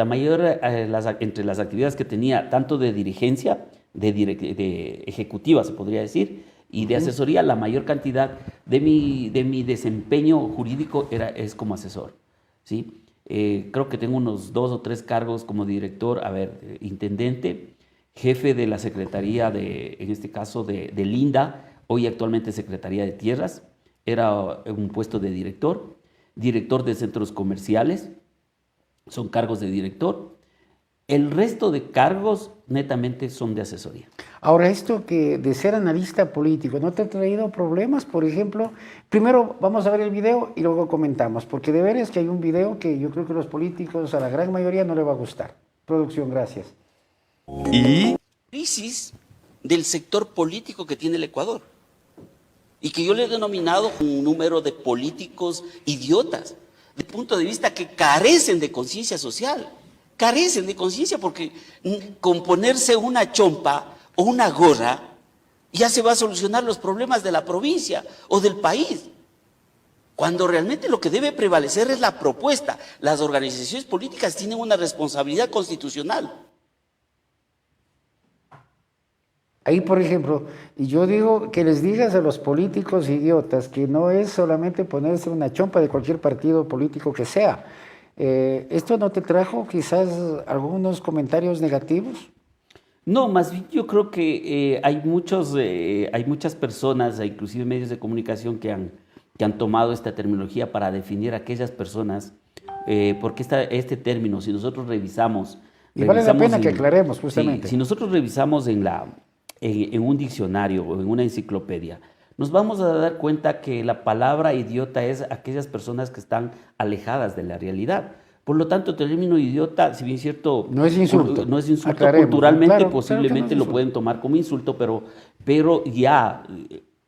Speaker 3: las actividades que tenía, tanto de dirigencia, de ejecutiva, se podría decir, y de asesoría, la mayor cantidad de mi desempeño jurídico es como asesor, ¿sí? Creo que tengo unos 2 o 3 cargos como director, intendente, jefe de la Secretaría en este caso, de Linda, hoy actualmente Secretaría de Tierras, era un puesto de director de centros comerciales, son cargos de director. El resto de cargos netamente son de asesoría.
Speaker 1: Ahora, esto que de ser analista político, ¿no te ha traído problemas? Por ejemplo, primero vamos a ver el video y luego comentamos, porque de veras que hay un video que yo creo que los políticos, a la gran mayoría, no le va a gustar. Producción, gracias.
Speaker 2: Y
Speaker 4: Crisis del sector político que tiene el Ecuador y que yo le he denominado un número de políticos idiotas, de punto de vista que carecen de conciencia social. Carecen de conciencia porque con ponerse una chompa o una gorra ya se va a solucionar los problemas de la provincia o del país. Cuando realmente lo que debe prevalecer es la propuesta. Las organizaciones políticas tienen una responsabilidad constitucional.
Speaker 1: Ahí, por ejemplo, yo digo que les digas a los políticos idiotas que no es solamente ponerse una chompa de cualquier partido político que sea. ¿Esto no te trajo quizás algunos comentarios negativos?
Speaker 3: No, más bien yo creo que hay muchas personas, inclusive medios de comunicación, que han tomado esta terminología para definir a aquellas personas, porque este término, si nosotros revisamos...
Speaker 1: Y vale la pena que aclaremos, justamente.
Speaker 3: Si nosotros revisamos en un diccionario o en una enciclopedia, nos vamos a dar cuenta que la palabra idiota es aquellas personas que están alejadas de la realidad. Por lo tanto, el término idiota, si bien es cierto,
Speaker 1: no es insulto.
Speaker 3: No es insulto,
Speaker 1: Aclaremos,
Speaker 3: culturalmente
Speaker 1: claro,
Speaker 3: posiblemente
Speaker 1: claro
Speaker 3: lo pueden tomar como insulto, pero ya,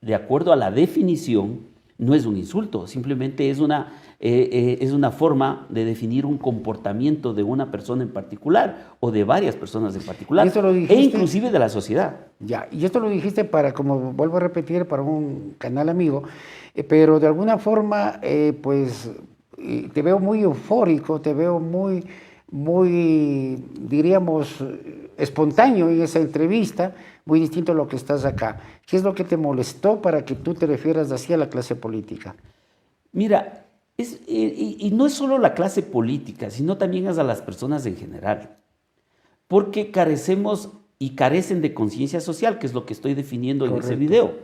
Speaker 3: de acuerdo a la definición, no es un insulto, simplemente es una forma de definir un comportamiento de una persona en particular o de varias personas en particular, e inclusive de la sociedad.
Speaker 1: Ya, y esto lo dijiste para, como vuelvo a repetir, para un canal amigo, pero de alguna forma, pues, te veo muy eufórico, te veo muy, diríamos, espontáneo en esa entrevista, muy distinto a lo que estás acá. ¿Qué es lo que te molestó para que tú te refieras así a la clase política?
Speaker 3: Mira, y no es solo la clase política, sino también es a las personas en general, porque carecemos y carecen de conciencia social, que es lo que estoy definiendo en ese video.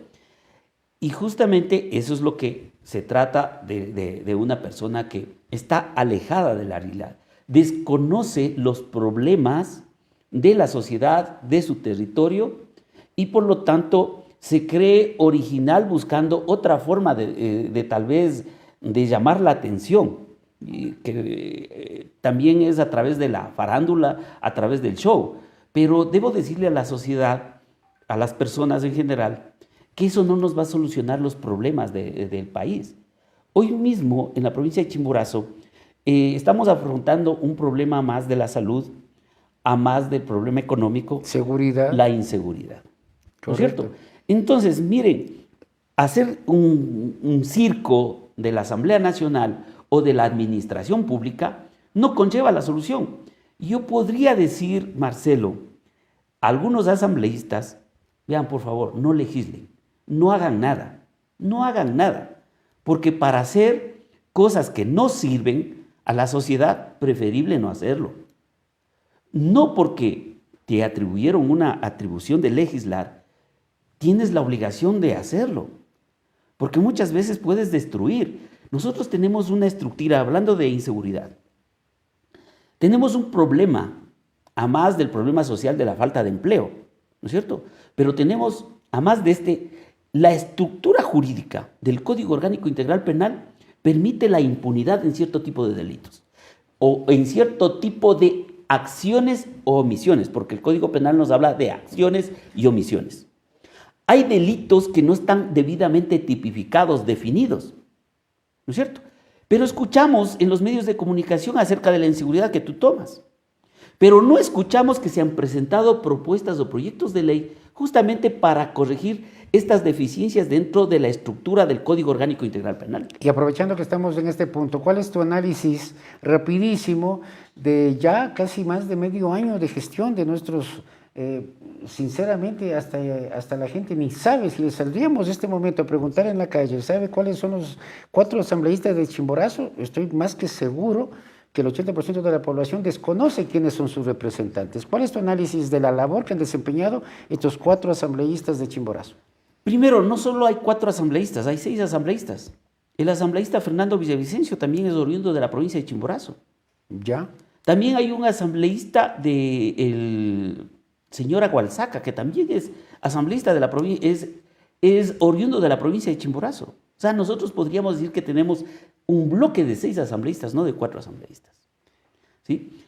Speaker 3: Y justamente eso es lo que se trata de una persona que está alejada de la realidad, desconoce los problemas de la sociedad, de su territorio, y por lo tanto se cree original buscando otra forma de tal vez de llamar la atención, que también es a través de la farándula, a través del show. Pero debo decirle a la sociedad, a las personas en general, que eso no nos va a solucionar los problemas del país. Hoy mismo, en la provincia de Chimborazo, estamos afrontando un problema más de la salud, a más del problema económico,
Speaker 1: seguridad,
Speaker 3: la inseguridad. ¿No es cierto? Entonces, miren, hacer un circo de la Asamblea Nacional o de la administración pública no conlleva la solución. Yo podría decir, Marcelo, a algunos asambleístas, vean por favor, no legislen, no hagan nada, porque para hacer cosas que no sirven a la sociedad, preferible no hacerlo. No porque te atribuyeron una atribución de legislar, tienes la obligación de hacerlo, porque muchas veces puedes destruir. Nosotros tenemos una estructura, hablando de inseguridad, tenemos un problema, a más del problema social de la falta de empleo, ¿no es cierto? Pero tenemos, a más de la estructura jurídica del Código Orgánico Integral Penal permite la impunidad en cierto tipo de delitos o en cierto tipo de acciones o omisiones, porque el Código Penal nos habla de acciones y omisiones. Hay delitos que no están debidamente tipificados, definidos, ¿no es cierto? Pero escuchamos en los medios de comunicación acerca de la inseguridad que tú tomas. Pero no escuchamos que se han presentado propuestas o proyectos de ley justamente para corregir estas deficiencias dentro de la estructura del Código Orgánico Integral Penal.
Speaker 1: Y aprovechando que estamos en este punto, ¿cuál es tu análisis rapidísimo de ya casi más de medio año de gestión de nuestros, sinceramente, hasta la gente ni sabe, si le saldríamos este momento a preguntar en la calle, ¿sabe cuáles son los 4 asambleístas de Chimborazo? Estoy más que seguro que el 80% de la población desconoce quiénes son sus representantes. ¿Cuál es tu análisis de la labor que han desempeñado estos 4 asambleístas de Chimborazo?
Speaker 3: Primero, no solo hay 4 asambleístas, hay 6 asambleístas. El asambleísta Fernando Villavicencio también es oriundo de la provincia de Chimborazo.
Speaker 1: ¿Ya?
Speaker 3: También hay un asambleísta del señor Agualzaca, que también es asambleísta de la provincia, es oriundo de la provincia de Chimborazo. O sea, nosotros podríamos decir que tenemos un bloque de 6 asambleístas, no de 4 asambleístas. ¿Sí?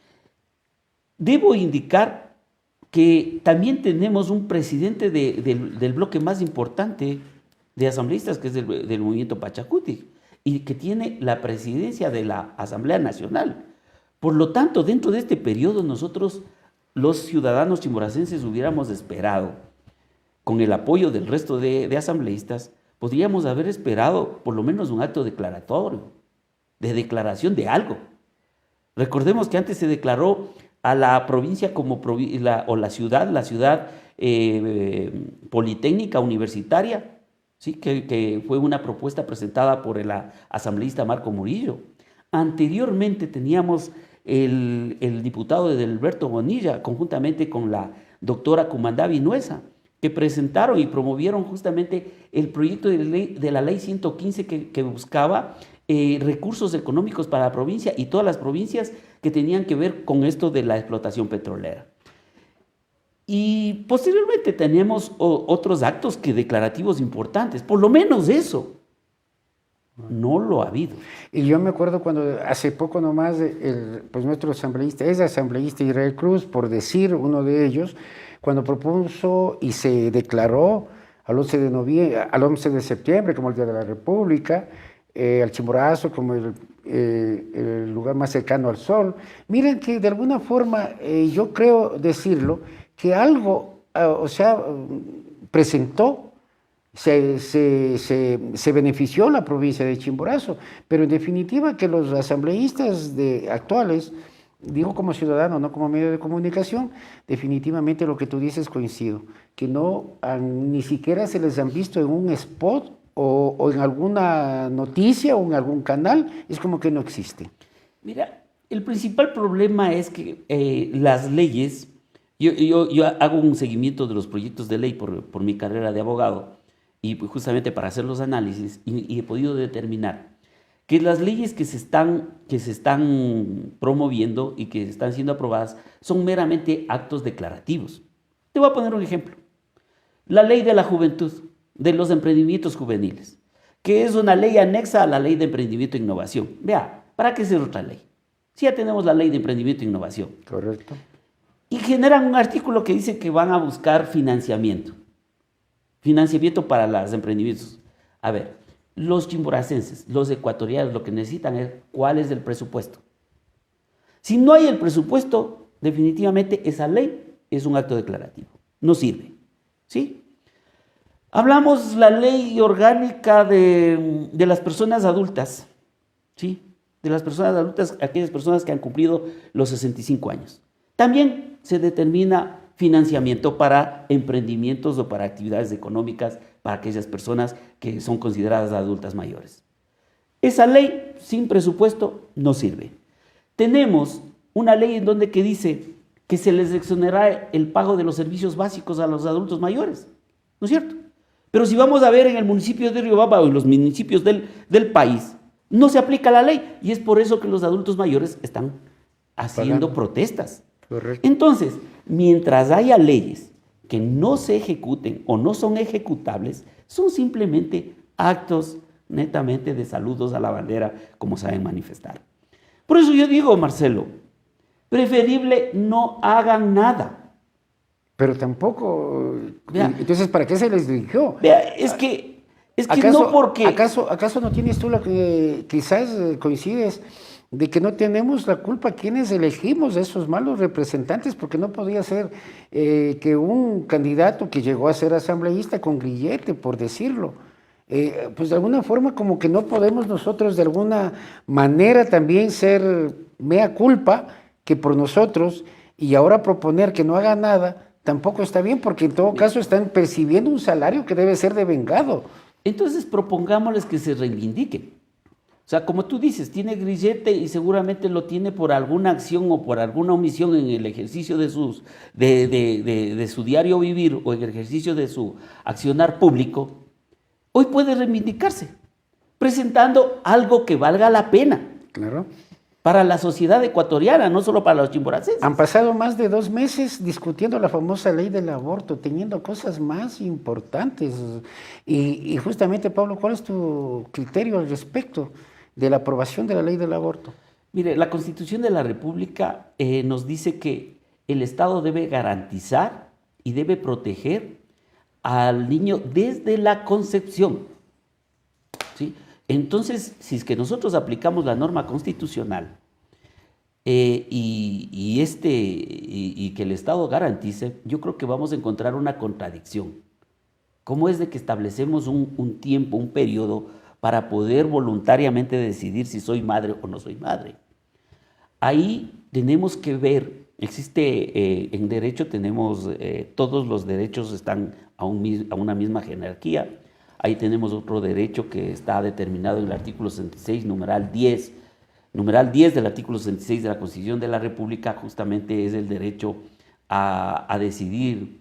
Speaker 3: Debo indicar que también tenemos un presidente del bloque más importante de asambleístas, que es del movimiento Pachacuti, y que tiene la presidencia de la Asamblea Nacional. Por lo tanto, dentro de este periodo, nosotros, los ciudadanos chimboracenses, hubiéramos esperado, con el apoyo del resto de asambleístas, podríamos haber esperado por lo menos un acto declaratorio, de declaración de algo. Recordemos que antes se declaró a la provincia como la ciudad politécnica universitaria, ¿sí? que fue una propuesta presentada por el asambleísta Marco Murillo. Anteriormente teníamos el diputado Edelberto Bonilla, conjuntamente con la doctora Cumandá Vinuesa, que presentaron y promovieron justamente el proyecto de la ley 115 que buscaba recursos económicos para la provincia y todas las provincias que tenían que ver con esto de la explotación petrolera. Y posteriormente tenemos otros actos declarativos importantes, por lo menos eso. No lo ha habido.
Speaker 1: Y yo me acuerdo cuando hace poco nomás, pues nuestro asambleísta, es asambleísta Israel Cruz, por decir uno de ellos, cuando propuso y se declaró al 11 de septiembre como el Día de la República, al Chimborazo como el lugar más cercano al sol. Miren que de alguna forma, yo creo decirlo, que algo, presentó, se benefició la provincia de Chimborazo, pero en definitiva que los asambleístas actuales, digo como ciudadano, no como medio de comunicación, definitivamente lo que tú dices coincido, que ni siquiera se les han visto en un spot o en alguna noticia o en algún canal, es como que no existe.
Speaker 3: Mira, el principal problema es que las leyes, yo hago un seguimiento de los proyectos de ley por mi carrera de abogado, y justamente para hacer los análisis, y he podido determinar que las leyes que se están promoviendo y que están siendo aprobadas son meramente actos declarativos. Te voy a poner un ejemplo. La ley de la juventud, de los emprendimientos juveniles, que es una ley anexa a la ley de emprendimiento e innovación. Vea, ¿para qué hacer otra ley? Si ya tenemos la ley de emprendimiento e innovación.
Speaker 1: Correcto.
Speaker 3: Y generan un artículo que dice que van a buscar financiamiento para los emprendimientos. A ver, los chimboracenses, los ecuatorianos, lo que necesitan es cuál es el presupuesto. Si no hay el presupuesto, definitivamente esa ley es un acto declarativo. No sirve. ¿Sí? Hablamos la ley orgánica de las personas adultas. ¿Sí? De las personas adultas, aquellas personas que han cumplido los 65 años. También se determina financiamiento para emprendimientos o para actividades económicas para aquellas personas que son consideradas adultas mayores. Esa ley sin presupuesto no sirve. Tenemos una ley en donde que dice que se les exonerará el pago de los servicios básicos a los adultos mayores, ¿no es cierto? Pero si vamos a ver en el municipio de Riobamba o en los municipios del país, no se aplica la ley y es por eso que los adultos mayores están haciendo protestas.
Speaker 1: Correcto.
Speaker 3: Entonces, mientras haya leyes que no se ejecuten o no son ejecutables son simplemente actos netamente de saludos a la bandera, como saben manifestar. Por eso yo digo, Marcelo, preferible no hagan nada.
Speaker 1: Pero tampoco,
Speaker 3: Vea.
Speaker 1: entonces, ¿para qué se les dirigió?
Speaker 3: Vea, es que no porque...
Speaker 1: ¿Acaso no tienes tú lo que quizás coincides de que no tenemos la culpa quienes elegimos a esos malos representantes? Porque no podía ser que un candidato que llegó a ser asambleísta con grillete, por decirlo, pues de alguna forma como que no podemos nosotros de alguna manera también ser mea culpa que por nosotros, y ahora proponer que no haga nada tampoco está bien, porque en todo caso están percibiendo un salario que debe ser devengado.
Speaker 3: Entonces propongámosles que se reivindiquen. O sea, como tú dices, tiene grillete y seguramente lo tiene por alguna acción o por alguna omisión en el ejercicio de su diario vivir o en el ejercicio de su accionar público. Hoy puede reivindicarse, presentando algo que valga la pena.
Speaker 1: Claro.
Speaker 3: Para la sociedad ecuatoriana, no solo para los chimboracenses.
Speaker 1: Han pasado más de 2 meses discutiendo la famosa ley del aborto, teniendo cosas más importantes. Y justamente, Pablo, ¿cuál es tu criterio al respecto de la aprobación de la ley del aborto?
Speaker 3: Mire, la Constitución de la República nos dice que el Estado debe garantizar y debe proteger al niño desde la concepción, ¿sí? Entonces, si es que nosotros aplicamos la norma constitucional y que el Estado garantice, yo creo que vamos a encontrar una contradicción. ¿Cómo es de que establecemos un tiempo, un periodo para poder voluntariamente decidir si soy madre o no soy madre? Ahí tenemos que ver, en derecho tenemos, todos los derechos están a una misma jerarquía. Ahí tenemos otro derecho que está determinado en el artículo 66, numeral 10. Numeral 10 del artículo 66 de la Constitución de la República justamente es el derecho a decidir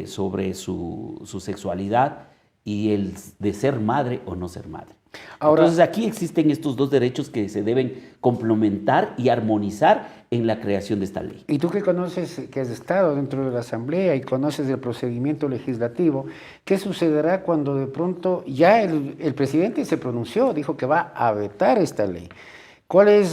Speaker 3: sobre su sexualidad y el de ser madre o no ser madre. Ahora, entonces aquí existen estos dos derechos que se deben complementar y armonizar en la creación de esta ley.
Speaker 1: Y tú que conoces, que has estado dentro de la Asamblea y conoces el procedimiento legislativo, ¿qué sucederá cuando de pronto ya el presidente se pronunció, dijo que va a vetar esta ley? ¿Cuál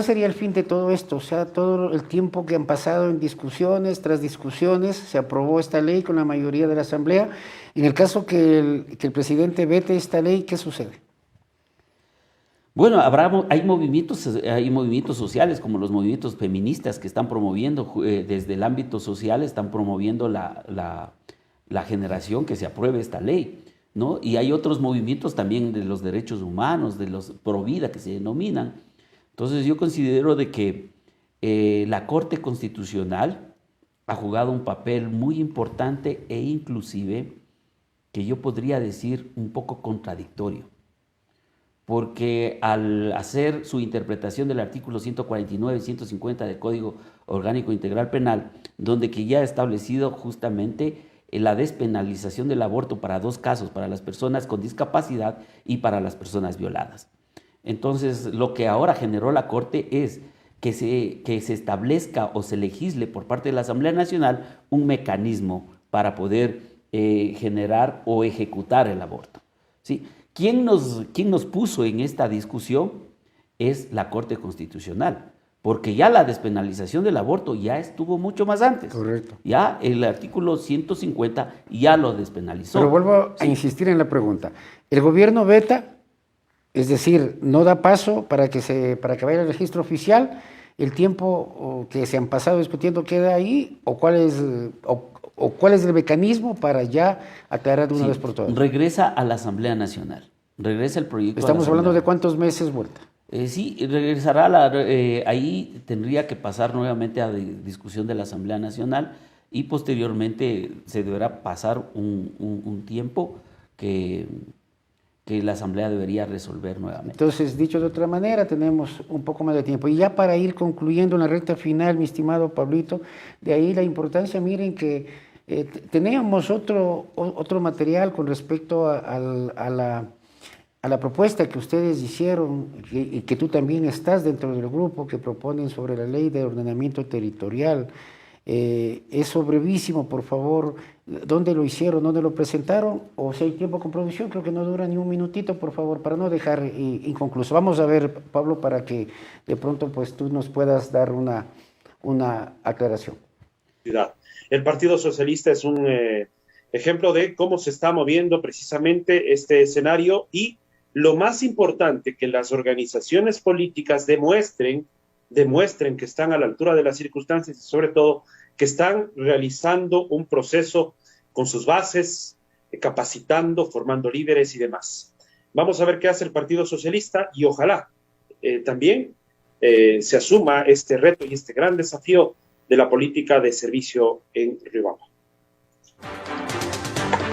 Speaker 1: sería el fin de todo esto? O sea, todo el tiempo que han pasado en discusiones tras discusiones, se aprobó esta ley con la mayoría de la Asamblea. En el caso que el presidente vete esta ley, ¿qué sucede?
Speaker 3: Bueno, hay movimientos sociales como los movimientos feministas que están promoviendo desde el ámbito social, están promoviendo la generación que se apruebe esta ley, ¿no? Y hay otros movimientos también de los derechos humanos, de los pro vida que se denominan. Entonces yo considero de que la Corte Constitucional ha jugado un papel muy importante e inclusive que yo podría decir un poco contradictorio. Porque al hacer su interpretación del artículo 149 y 150 del Código Orgánico Integral Penal, donde que ya ha establecido justamente la despenalización del aborto para 2 casos, para las personas con discapacidad y para las personas violadas. Entonces, lo que ahora generó la Corte es que se establezca o se legisle por parte de la Asamblea Nacional un mecanismo para poder generar o ejecutar el aborto, ¿sí? ¿Quién nos puso en esta discusión? Es la Corte Constitucional, porque ya la despenalización del aborto ya estuvo mucho más antes.
Speaker 1: Correcto.
Speaker 3: Ya el artículo 150 ya lo despenalizó.
Speaker 1: Pero vuelvo a insistir en la pregunta. El gobierno veta, es decir, no da paso para que vaya al registro oficial, el tiempo que se han pasado discutiendo queda ahí, o cuál es el mecanismo para ya aclarar de una vez por todas.
Speaker 3: Regresa a la Asamblea Nacional, regresa el proyecto.
Speaker 1: Estamos hablando de cuántos meses vuelta.
Speaker 3: Sí, regresará, ahí tendría que pasar nuevamente a discusión de la Asamblea Nacional y posteriormente se deberá pasar un tiempo que la Asamblea debería resolver nuevamente.
Speaker 1: Entonces, dicho de otra manera, tenemos un poco más de tiempo. Y ya para ir concluyendo en la recta final, mi estimado Pablito, de ahí la importancia, miren que teníamos otro material con respecto a la propuesta que ustedes hicieron y que tú también estás dentro del grupo que proponen sobre la ley de ordenamiento territorial. Eso brevísimo, por favor, ¿dónde lo hicieron, dónde lo presentaron? O si hay tiempo con producción, creo que no dura ni un minutito, por favor, para no dejar inconcluso. Vamos a ver, Pablo, para que de pronto pues tú nos puedas dar una aclaración.
Speaker 5: El Partido Socialista es un ejemplo de cómo se está moviendo precisamente este escenario y lo más importante, que las organizaciones políticas demuestren que están a la altura de las circunstancias y sobre todo que están realizando un proceso con sus bases, capacitando, formando líderes y demás. Vamos a ver qué hace el Partido Socialista y ojalá también se asuma este reto y este gran desafío de la política de servicio en Riobamba.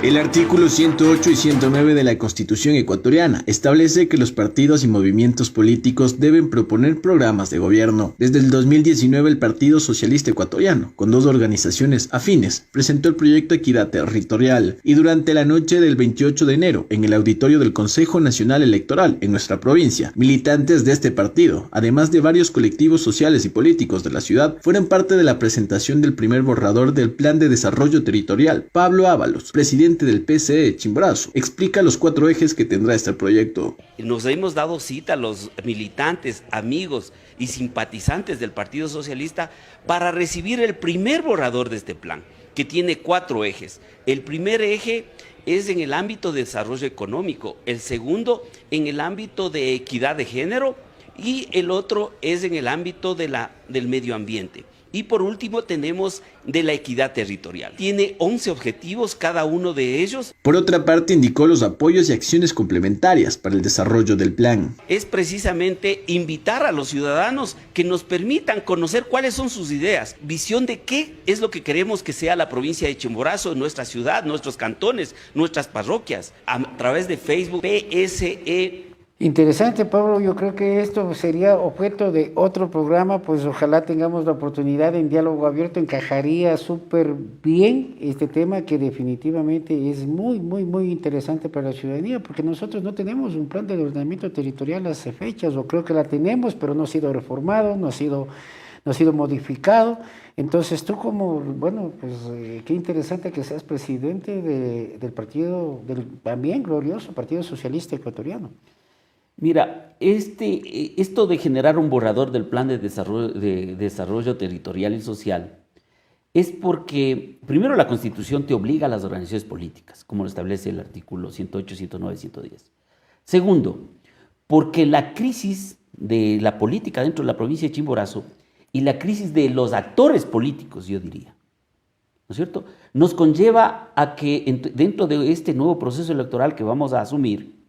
Speaker 6: El artículo 108 y 109 de la Constitución ecuatoriana establece que los partidos y movimientos políticos deben proponer programas de gobierno. Desde el 2019, el Partido Socialista Ecuatoriano, con 2 organizaciones afines, presentó el proyecto Equidad Territorial y durante la noche del 28 de enero, en el auditorio del Consejo Nacional Electoral en nuestra provincia, militantes de este partido, además de varios colectivos sociales y políticos de la ciudad, fueron parte de la presentación del primer borrador del Plan de Desarrollo Territorial. Pablo Ábalos, presidente del PCE Chimborazo, explica los 4 ejes que tendrá este proyecto.
Speaker 4: Nos hemos dado cita a los militantes, amigos y simpatizantes del Partido Socialista para recibir el primer borrador de este plan, que tiene 4 ejes. El primer eje es en el ámbito de desarrollo económico, el segundo en el ámbito de equidad de género y el otro es en el ámbito del medio ambiente. Y por último tenemos de la equidad territorial. Tiene 11 objetivos cada uno de ellos.
Speaker 6: Por otra parte, indicó los apoyos y acciones complementarias para el desarrollo del plan.
Speaker 4: Es precisamente invitar a los ciudadanos que nos permitan conocer cuáles son sus ideas, visión de qué es lo que queremos que sea la provincia de Chimborazo, nuestra ciudad, nuestros cantones, nuestras parroquias, a través de Facebook, PSE.
Speaker 1: Interesante, Pablo. Yo creo que esto sería objeto de otro programa, pues ojalá tengamos la oportunidad en diálogo abierto. Encajaría súper bien este tema que definitivamente es muy, muy, muy interesante para la ciudadanía, porque nosotros no tenemos un plan de ordenamiento territorial hace fechas, o creo que la tenemos, pero no ha sido reformado, no ha sido modificado. Entonces tú como, bueno, pues qué interesante que seas presidente del partido, del también glorioso Partido Socialista Ecuatoriano.
Speaker 3: Mira, esto de generar un borrador del plan de desarrollo territorial y social es porque, primero, la Constitución te obliga a las organizaciones políticas, como lo establece el artículo 108, 109 y 110. Segundo, porque la crisis de la política dentro de la provincia de Chimborazo y la crisis de los actores políticos, yo diría, ¿no es cierto?, nos conlleva a que dentro de este nuevo proceso electoral que vamos a asumir,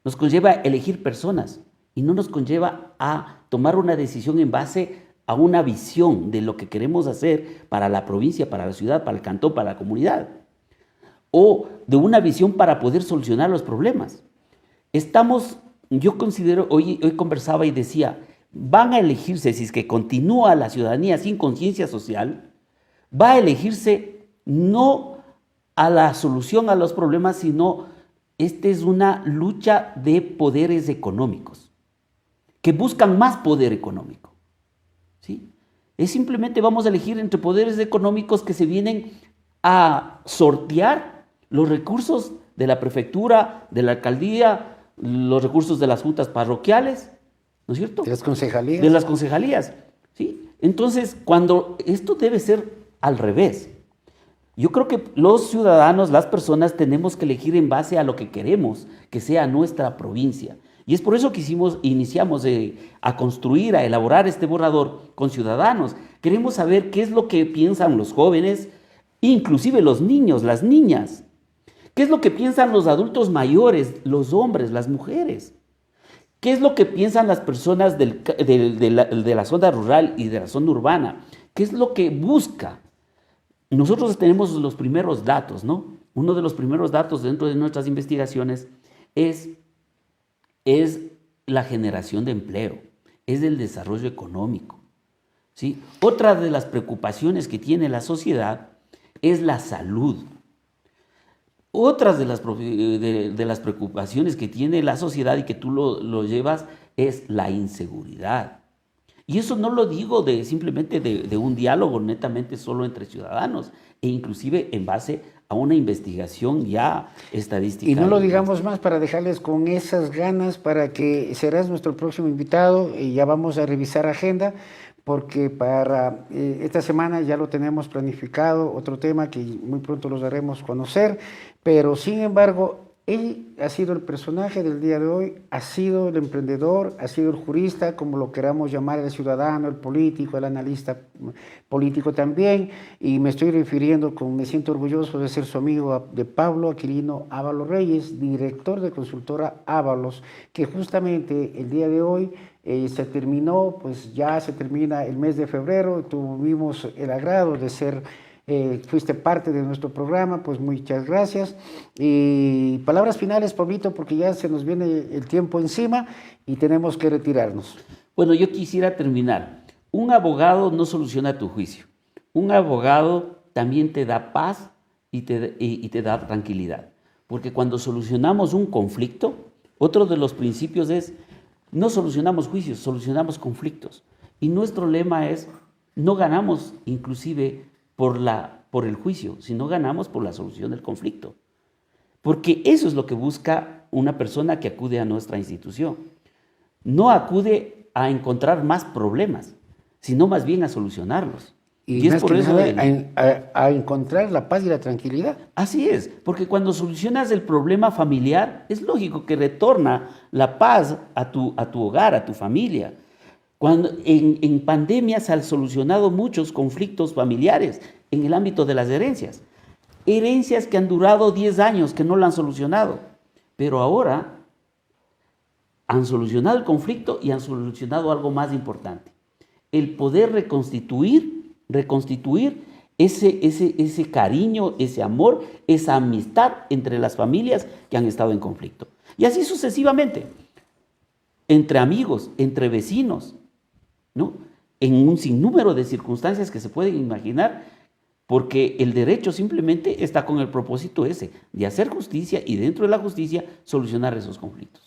Speaker 3: nos conlleva a elegir personas y no nos conlleva a tomar una decisión en base a una visión de lo que queremos hacer para la provincia, para la ciudad, para el cantón, para la comunidad, o de una visión para poder solucionar los problemas. Yo considero, hoy conversaba y decía, van a elegirse, si es que continúa la ciudadanía sin conciencia social, va a elegirse no a la solución a los problemas, sino esta es una lucha de poderes económicos, que buscan más poder económico, ¿sí? Es simplemente vamos a elegir entre poderes económicos que se vienen a sortear los recursos de la prefectura, de la alcaldía, los recursos de las juntas parroquiales, ¿no es cierto?
Speaker 1: De las concejalías.
Speaker 3: De las concejalías, ¿sí? Entonces, cuando esto debe ser al revés. Yo creo que los ciudadanos, las personas, tenemos que elegir en base a lo que queremos que sea nuestra provincia. Y es por eso que iniciamos a construir, a elaborar este borrador con ciudadanos. Queremos saber qué es lo que piensan los jóvenes, inclusive los niños, las niñas. ¿Qué es lo que piensan los adultos mayores, los hombres, las mujeres? ¿Qué es lo que piensan las personas de la zona rural y de la zona urbana? ¿Qué es lo que busca? Nosotros tenemos los primeros datos, ¿no? Uno de los primeros datos dentro de nuestras investigaciones es la generación de empleo, es el desarrollo económico, ¿sí? Otra de las preocupaciones que tiene la sociedad es la salud. Otras de las preocupaciones que tiene la sociedad y que tú lo llevas es la inseguridad. Y eso no lo digo simplemente de un diálogo netamente solo entre ciudadanos, e inclusive en base a una investigación ya estadística.
Speaker 1: Y no lo digamos más para dejarles con esas ganas, para que serás nuestro próximo invitado, y ya vamos a revisar agenda, porque para esta semana ya lo tenemos planificado, otro tema que muy pronto los daremos conocer, pero sin embargo, él ha sido el personaje del día de hoy, ha sido el emprendedor, ha sido el jurista, como lo queramos llamar, el ciudadano, el político, el analista político también, y me estoy refiriendo, me siento orgulloso de ser su amigo, de Pablo Aquilino Ábalos Reyes, director de consultora Ábalos, que justamente el día de hoy se terminó, pues ya se termina el mes de febrero, tuvimos el agrado de ser... fuiste parte de nuestro programa, pues muchas gracias. Y palabras finales, Pablito, porque ya se nos viene el tiempo encima y tenemos que retirarnos.
Speaker 3: Bueno, yo quisiera terminar. Un abogado no soluciona tu juicio. Un abogado también te da paz y te da tranquilidad. Porque cuando solucionamos un conflicto, otro de los principios es, no solucionamos juicios, solucionamos conflictos. Y nuestro lema es, no ganamos inclusive por el juicio, sino ganamos por la solución del conflicto. Porque eso es lo que busca una persona que acude a nuestra institución. No acude a encontrar más problemas, sino más bien a solucionarlos.
Speaker 1: Y es por eso a encontrar la paz y la tranquilidad.
Speaker 3: Así es, porque cuando solucionas el problema familiar, es lógico que retorna la paz a tu hogar, a tu familia. Cuando en pandemia se han solucionado muchos conflictos familiares en el ámbito de las herencias. Herencias que han durado 10 años, que no lo han solucionado. Pero ahora han solucionado el conflicto y han solucionado algo más importante. El poder reconstituir ese cariño, ese amor, esa amistad entre las familias que han estado en conflicto. Y así sucesivamente, entre amigos, entre vecinos, ¿no? En un sinnúmero de circunstancias que se pueden imaginar, porque el derecho simplemente está con el propósito ese, de hacer justicia y dentro de la justicia solucionar esos conflictos.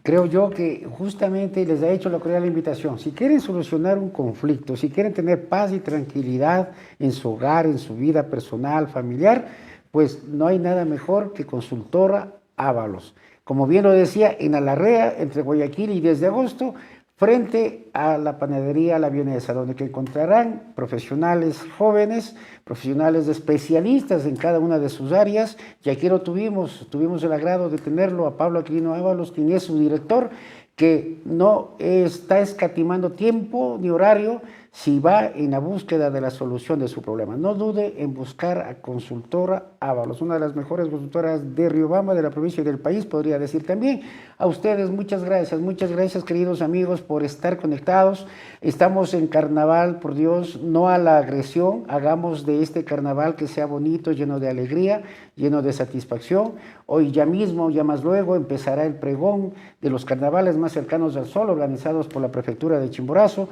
Speaker 1: Creo yo que justamente les ha hecho la cordial invitación. Si quieren solucionar un conflicto, si quieren tener paz y tranquilidad en su hogar, en su vida personal, familiar, pues no hay nada mejor que Consultora Ábalos. Como bien lo decía, en Alarrea, entre Guayaquil y 10 de agosto, frente a la panadería La Vienesa, donde que encontrarán profesionales jóvenes, profesionales especialistas en cada una de sus áreas. Y aquí lo tuvimos el agrado de tenerlo a Pablo Aquilino Ábalos, quien es su director, que no está escatimando tiempo ni horario si va en la búsqueda de la solución de su problema. No dude en buscar a Consultora Ábalos, una de las mejores consultoras de Riobamba, de la provincia y del país, podría decir también. A ustedes muchas gracias queridos amigos por estar conectados. Estamos en carnaval, por Dios, no a la agresión, hagamos de este carnaval que sea bonito, lleno de alegría, lleno de satisfacción. Hoy ya mismo, ya más luego, empezará el pregón de los carnavales más cercanos al sol, organizados por la prefectura de Chimborazo.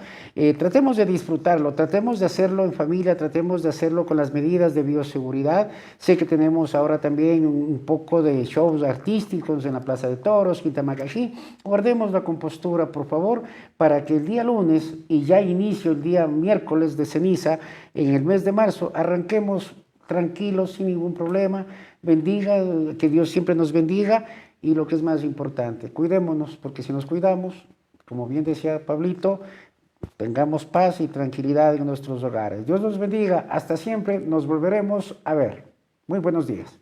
Speaker 1: Tratemos de disfrutarlo, tratemos de hacerlo en familia, tratemos de hacerlo con las medidas de bioseguridad. Sé que tenemos ahora también un poco de shows artísticos en la Plaza de Toros, Quintamacají. Guardemos la compostura, por favor, para que el día lunes y ya inicio el día miércoles de ceniza, en el mes de marzo, arranquemos tranquilos, sin ningún problema. Bendiga, que Dios siempre nos bendiga, y lo que es más importante, cuidémonos, porque si nos cuidamos, como bien decía Pablito, tengamos paz y tranquilidad en nuestros hogares. Dios nos bendiga, hasta siempre, nos volveremos a ver. Muy buenos días.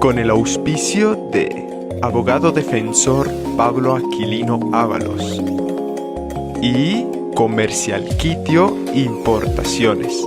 Speaker 2: Con el auspicio de Abogado Defensor Pablo Aquilino Ábalos y Comercial Quitio Importaciones.